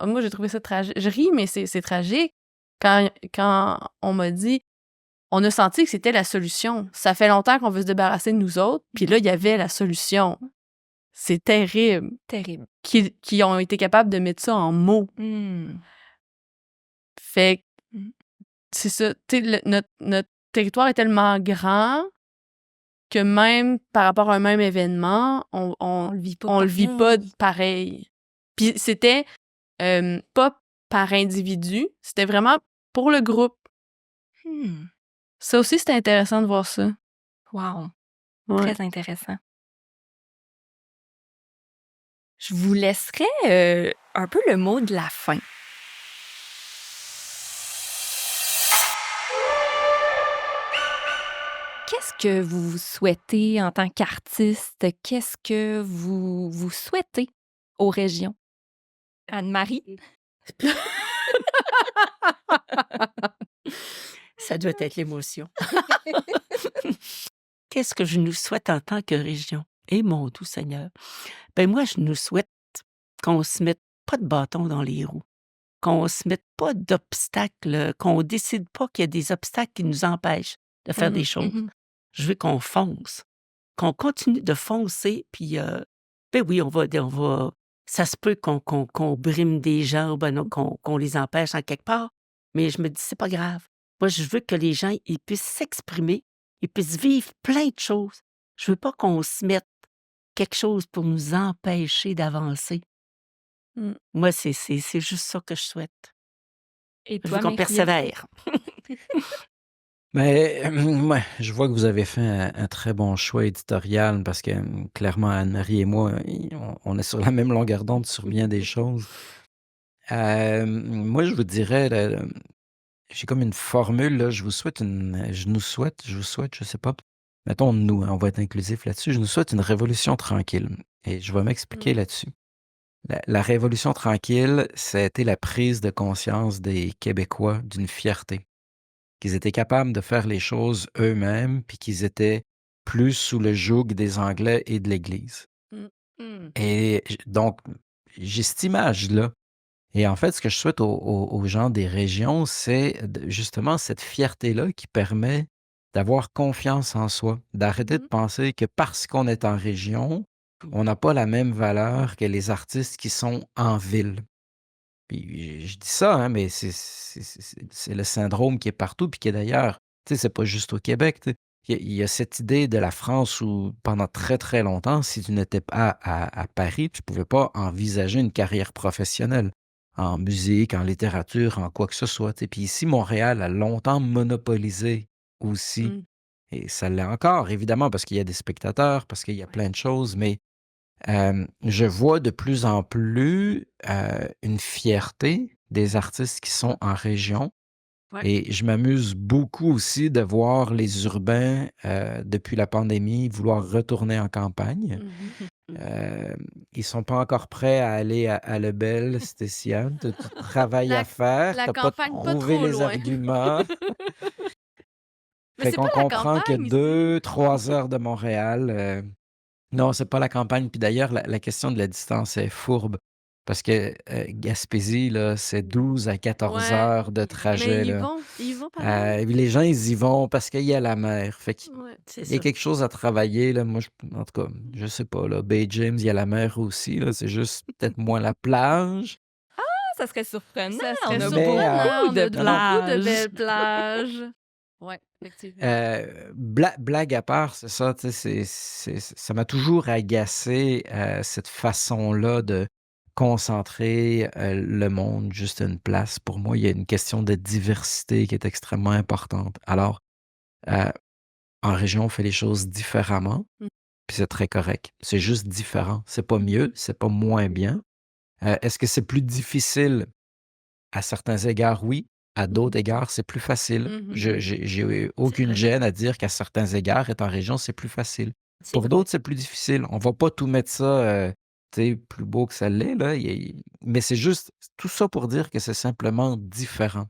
[SPEAKER 2] moi, j'ai trouvé ça tragique. Je ris, mais c'est tragique. Quand on m'a dit, on a senti que c'était la solution. Ça fait longtemps qu'on veut se débarrasser de nous autres, puis là, il y avait la solution. C'est terrible.
[SPEAKER 1] Terrible.
[SPEAKER 2] Qui ont été capables de mettre ça en mots. Fait que, c'est ça. Tu sais, notre territoire est tellement grand que même par rapport à un même événement, on le vit pas pareil. Puis c'était pas par individu, c'était vraiment pour le groupe. Ça aussi, c'était intéressant de voir ça.
[SPEAKER 1] Wow,
[SPEAKER 2] Ouais.
[SPEAKER 1] très intéressant. Je vous laisserai un peu le mot de la fin. Qu'est-ce que vous souhaitez en tant qu'artiste? Qu'est-ce que vous souhaitez aux régions? Anne-Marie?
[SPEAKER 4] Ça doit être l'émotion. Qu'est-ce que je nous souhaite en tant que région? Eh mon doux Seigneur! Ben moi, je nous souhaite qu'on se mette pas de bâton dans les roues, qu'on se mette pas d'obstacles, qu'on décide pas qu'il y a des obstacles qui nous empêchent de faire des choses. Je veux qu'on fonce, qu'on continue de foncer, puis ben oui, on va ça se peut qu'on brime des gens ou ben non, qu'on les empêche en quelque part, mais je me dis: «C'est pas grave». Moi, je veux que les gens, ils puissent s'exprimer, ils puissent vivre plein de choses. Je veux pas qu'on se mette quelque chose pour nous empêcher d'avancer.
[SPEAKER 2] Mmh.
[SPEAKER 4] Moi, c'est juste ça que je souhaite.
[SPEAKER 1] Et
[SPEAKER 4] Je veux
[SPEAKER 1] toi,
[SPEAKER 4] qu'on
[SPEAKER 1] Marie-Ève?
[SPEAKER 4] persévère.
[SPEAKER 3] Mais ouais, je vois que vous avez fait un très bon choix éditorial parce que clairement, Anne-Marie et moi, on est sur la même longueur d'onde sur bien des choses. Moi, je vous dirais, j'ai comme une formule, là, je vous souhaite, je sais pas, mettons nous, hein, on va être inclusif là-dessus, je nous souhaite une révolution tranquille. Et je vais m'expliquer là-dessus. La révolution tranquille, ça a été la prise de conscience des Québécois d'une fierté, qu'ils étaient capables de faire les choses eux-mêmes, puis qu'ils étaient plus sous le joug des Anglais et de l'Église. Et donc, j'ai cette image-là. Et en fait, ce que je souhaite aux gens des régions, c'est justement cette fierté-là qui permet d'avoir confiance en soi, d'arrêter de penser que parce qu'on est en région, on n'a pas la même valeur que les artistes qui sont en ville. Puis je dis ça, hein, mais c'est le syndrome qui est partout, puis qui est d'ailleurs, tu sais, c'est pas juste au Québec. Tu sais. Il y a cette idée de la France où, pendant très, très longtemps, si tu n'étais pas à Paris, tu ne pouvais pas envisager une carrière professionnelle en musique, en littérature, en quoi que ce soit. Tu sais. Puis ici, Montréal a longtemps monopolisé aussi. Et ça l'est encore, évidemment, parce qu'il y a des spectateurs, parce qu'il y a plein de choses, mais je vois de plus en plus une fierté des artistes qui sont en région.
[SPEAKER 2] Ouais.
[SPEAKER 3] Et je m'amuse beaucoup aussi de voir les urbains, depuis la pandémie, vouloir retourner en campagne. Ils sont pas encore prêts à aller à Lebel, Stéciane. Tu as du travail à faire.
[SPEAKER 2] La
[SPEAKER 3] Tu pas
[SPEAKER 2] campagne, pas
[SPEAKER 3] trouvé
[SPEAKER 2] trop
[SPEAKER 3] les
[SPEAKER 2] loin.
[SPEAKER 3] arguments.
[SPEAKER 2] Mais
[SPEAKER 3] Fait
[SPEAKER 2] c'est
[SPEAKER 3] qu'on
[SPEAKER 2] pas la
[SPEAKER 3] comprend que
[SPEAKER 2] campagne ici.
[SPEAKER 3] 2-3 heures de Montréal, non, c'est pas la campagne. Puis d'ailleurs, la question de la distance est fourbe parce que Gaspésie, là, c'est 12 à 14
[SPEAKER 2] Ouais.
[SPEAKER 3] heures de
[SPEAKER 2] Mais
[SPEAKER 3] trajet.
[SPEAKER 2] ils
[SPEAKER 3] Là.
[SPEAKER 2] vont pareil.
[SPEAKER 3] Les gens, ils y vont parce qu'il y a la mer. Fait qu'il
[SPEAKER 2] Ouais.
[SPEAKER 4] C'est
[SPEAKER 3] y a
[SPEAKER 4] ça.
[SPEAKER 3] quelque chose à travailler. Là. Moi, en tout cas, je sais pas. Là, Bay James, il y a la mer aussi. Là. C'est juste peut-être moins la plage.
[SPEAKER 1] Ah, ça serait surprenant.
[SPEAKER 2] Ça
[SPEAKER 1] On
[SPEAKER 2] serait
[SPEAKER 1] a
[SPEAKER 3] surprenant.
[SPEAKER 1] beaucoup de
[SPEAKER 2] On a beaucoup de
[SPEAKER 1] plages.
[SPEAKER 2] belles plages. Ouais, effectivement.
[SPEAKER 3] Blague à part, c'est ça, tu sais, ça m'a toujours agacé cette façon-là de concentrer le monde juste à une place. Pour moi, il y a une question de diversité qui est extrêmement importante. Alors, euh, en région, on fait les choses différemment,
[SPEAKER 2] Mm.
[SPEAKER 3] puis c'est très correct. C'est juste différent. C'est pas mieux, c'est pas moins bien. Est-ce que c'est plus difficile? À certains égards, oui. À d'autres égards, c'est plus facile. J'ai aucune
[SPEAKER 4] vrai.
[SPEAKER 3] gêne à dire qu'à certains égards, être en région, c'est plus facile.
[SPEAKER 4] C'est
[SPEAKER 3] Pour
[SPEAKER 4] vrai.
[SPEAKER 3] d'autres, c'est plus difficile. On va pas tout mettre ça, tu sais, plus beau que ça l'est, là. Mais c'est juste tout ça pour dire que c'est simplement différent.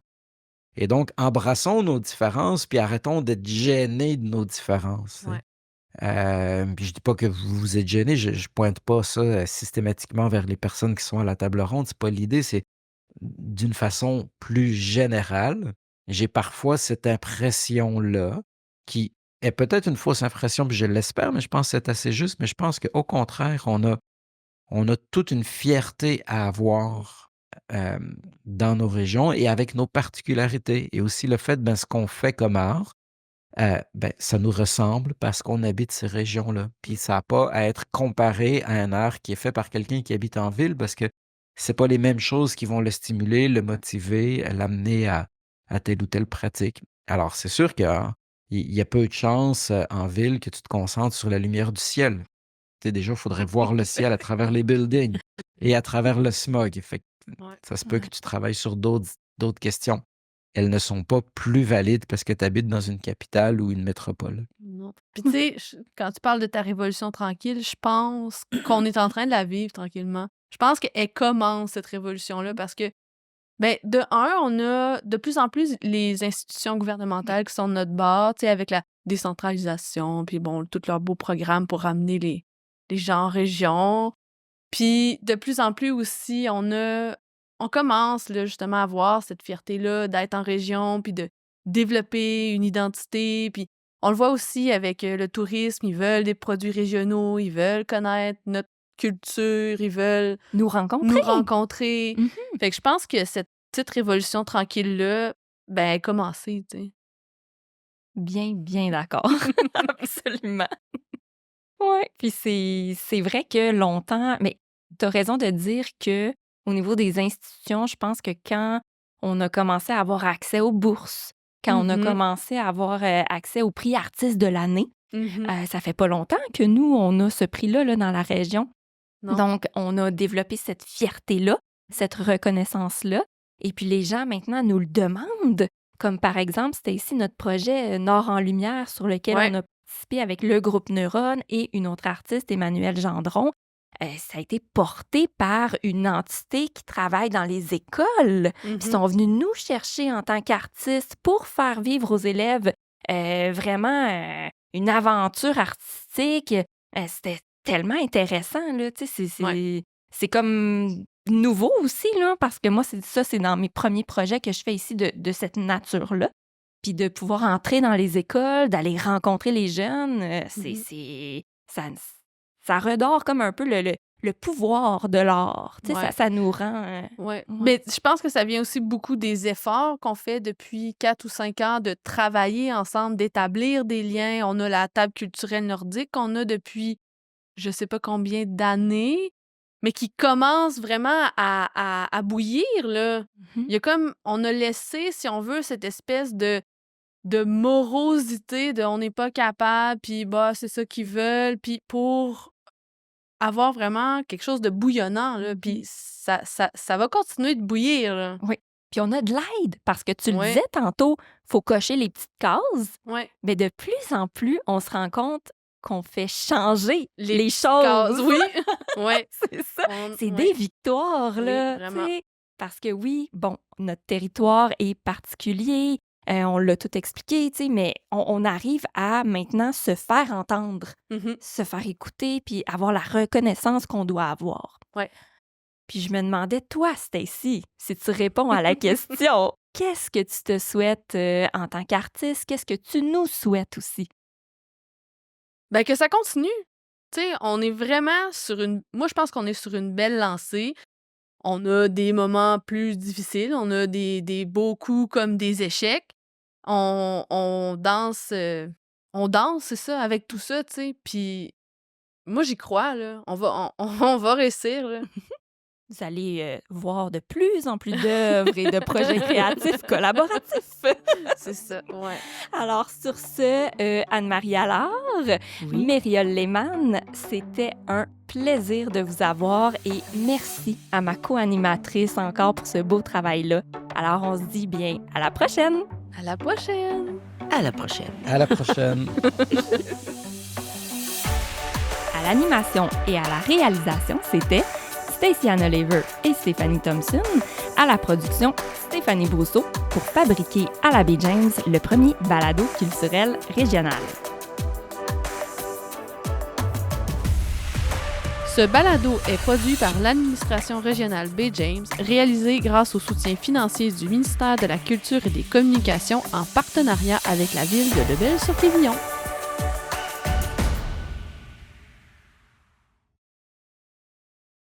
[SPEAKER 3] Et donc, embrassons nos différences, puis arrêtons d'être gênés de nos différences. Tu sais.
[SPEAKER 2] Ouais.
[SPEAKER 3] Puis je dis pas que vous vous êtes gênés, je pointe pas ça systématiquement vers les personnes qui sont à la table ronde. C'est pas l'idée, c'est d'une façon plus générale, j'ai parfois cette impression-là, qui est peut-être une fausse impression, puis je l'espère, mais je pense que c'est assez juste. Mais je pense qu'au contraire, on a toute une fierté à avoir dans nos régions et avec nos particularités. Et aussi le fait, ce qu'on fait comme art, ça nous ressemble parce qu'on habite ces régions-là. Puis ça n'a pas à être comparé à un art qui est fait par quelqu'un qui habite en ville parce que c'est pas les mêmes choses qui vont le stimuler, le motiver, l'amener à telle ou telle pratique. Alors, c'est sûr qu'il y a peu de chances en ville que tu te concentres sur la lumière du ciel. Tu sais, déjà, il faudrait voir le ciel à travers les buildings et à travers le smog. Fait que
[SPEAKER 2] Ouais.
[SPEAKER 3] ça se peut que tu travailles sur d'autres questions. Elles ne sont pas plus valides parce que tu habites dans une capitale ou une métropole.
[SPEAKER 2] Non. Puis tu sais, quand tu parles de ta révolution tranquille, je pense qu'on est en train de la vivre tranquillement. Je pense qu'elle commence cette révolution-là parce que, ben, de un, on a de plus en plus les institutions gouvernementales qui sont de notre bord, tu sais, avec la décentralisation, puis bon, tous leurs beaux programmes pour ramener les gens en région. Puis de plus en plus aussi, on commence là, justement à avoir cette fierté-là d'être en région, puis de développer une identité. Puis on le voit aussi avec le tourisme, ils veulent des produits régionaux, ils veulent connaître notre culture, ils veulent
[SPEAKER 1] Nous rencontrer.
[SPEAKER 2] nous rencontrer.
[SPEAKER 1] Mhm.
[SPEAKER 2] Fait que je pense que cette petite révolution tranquille-là, ben, elle a commencé, tu sais.
[SPEAKER 1] Bien, bien d'accord. Absolument. Ouais. Puis c'est vrai que longtemps, mais tu as raison de dire que au niveau des institutions, je pense que quand on a commencé à avoir accès aux bourses, quand on a
[SPEAKER 2] Mhm.
[SPEAKER 1] commencé à avoir accès au prix artiste de l'année,
[SPEAKER 2] Mhm.
[SPEAKER 1] ça fait pas longtemps que nous, on a ce prix-là là, dans la région.
[SPEAKER 2] Non.
[SPEAKER 1] Donc, on a développé cette fierté-là, cette reconnaissance-là. Et puis, les gens, maintenant, nous le demandent. Comme, par exemple, c'était ici notre projet Nord en Lumière sur lequel
[SPEAKER 2] Ouais.
[SPEAKER 1] on a participé avec le groupe Neurone et une autre artiste, Emmanuelle Gendron. Ça a été porté par une entité qui travaille dans les écoles. Puis,
[SPEAKER 2] Mhm.
[SPEAKER 1] ils sont venus nous chercher en tant qu'artistes pour faire vivre aux élèves vraiment une aventure artistique. C'était tellement intéressant, là, tu sais,
[SPEAKER 2] Ouais.
[SPEAKER 1] c'est comme nouveau aussi, là, parce que moi, c'est dans mes premiers projets que je fais ici de cette nature-là. Puis de pouvoir entrer dans les écoles, d'aller rencontrer les jeunes,
[SPEAKER 2] Mhm.
[SPEAKER 1] ça redore comme un peu le pouvoir de l'art. Tu sais,
[SPEAKER 2] Ouais.
[SPEAKER 1] ça nous rend...
[SPEAKER 2] Ouais.
[SPEAKER 1] ouais.
[SPEAKER 2] Mais je pense que ça vient aussi beaucoup des efforts qu'on fait depuis 4 ou 5 ans de travailler ensemble, d'établir des liens. On a la table culturelle nordique qu'on a depuis je sais pas combien d'années, mais qui commence vraiment à bouillir, là.
[SPEAKER 1] Mhm.
[SPEAKER 2] Il y a comme on a laissé, si on veut, cette espèce de morosité de on n'est pas capable, puis bah, c'est ça qu'ils veulent, puis pour avoir vraiment quelque chose de bouillonnant, là, puis ça va continuer de bouillir, là.
[SPEAKER 1] Oui. Puis on a de l'aide, parce que tu le
[SPEAKER 2] Ouais.
[SPEAKER 1] disais tantôt, faut cocher les petites cases,
[SPEAKER 2] Ouais.
[SPEAKER 1] mais de plus en plus, on se rend compte qu'on fait changer les
[SPEAKER 2] petites cases,
[SPEAKER 1] choses.
[SPEAKER 2] oui. Ouais.
[SPEAKER 1] C'est ça. C'est
[SPEAKER 2] Ouais.
[SPEAKER 1] des victoires,
[SPEAKER 2] Oui,
[SPEAKER 1] là,
[SPEAKER 2] vraiment.
[SPEAKER 1] tu sais. Parce que oui, bon, notre territoire est particulier, on l'a tout expliqué, tu sais, mais on arrive à maintenant se faire entendre,
[SPEAKER 2] Mhm.
[SPEAKER 1] se faire écouter, puis avoir la reconnaissance qu'on doit avoir.
[SPEAKER 2] Ouais.
[SPEAKER 1] Puis je me demandais, toi, Stacy, si tu réponds à la question, qu'est-ce que tu te souhaites en tant qu'artiste? Qu'est-ce que tu nous souhaites aussi?
[SPEAKER 2] Ben, que ça continue. Tu sais, on est vraiment sur une. Moi, je pense qu'on est sur une belle lancée. On a des moments plus difficiles, on a des beaux coups comme des échecs. On danse, c'est ça, avec tout ça, tu sais. Puis moi, j'y crois, là. On va réussir, là.
[SPEAKER 1] Vous allez voir de plus en plus d'œuvres et de projets créatifs collaboratifs.
[SPEAKER 2] C'est ça, ouais.
[SPEAKER 1] Alors, sur ce, Anne-Marie Allard,
[SPEAKER 4] Oui.
[SPEAKER 1] Mériole Lehmann, c'était un plaisir de vous avoir et merci à ma co-animatrice encore pour ce beau travail-là. Alors, on se dit bien à la prochaine!
[SPEAKER 2] À la prochaine!
[SPEAKER 4] À la prochaine.
[SPEAKER 3] À la prochaine.
[SPEAKER 1] À l'animation et à la réalisation, c'était Stacy Ann Oliver et Stéphanie Thompson. À la production, Stéphanie Brousseau pour fabriquer à la Baie James le premier balado culturel régional.
[SPEAKER 2] Ce balado est produit par l'administration régionale Baie James, réalisé grâce au soutien financier du ministère de la Culture et des Communications en partenariat avec la ville de Lebel-sur-Quévillon.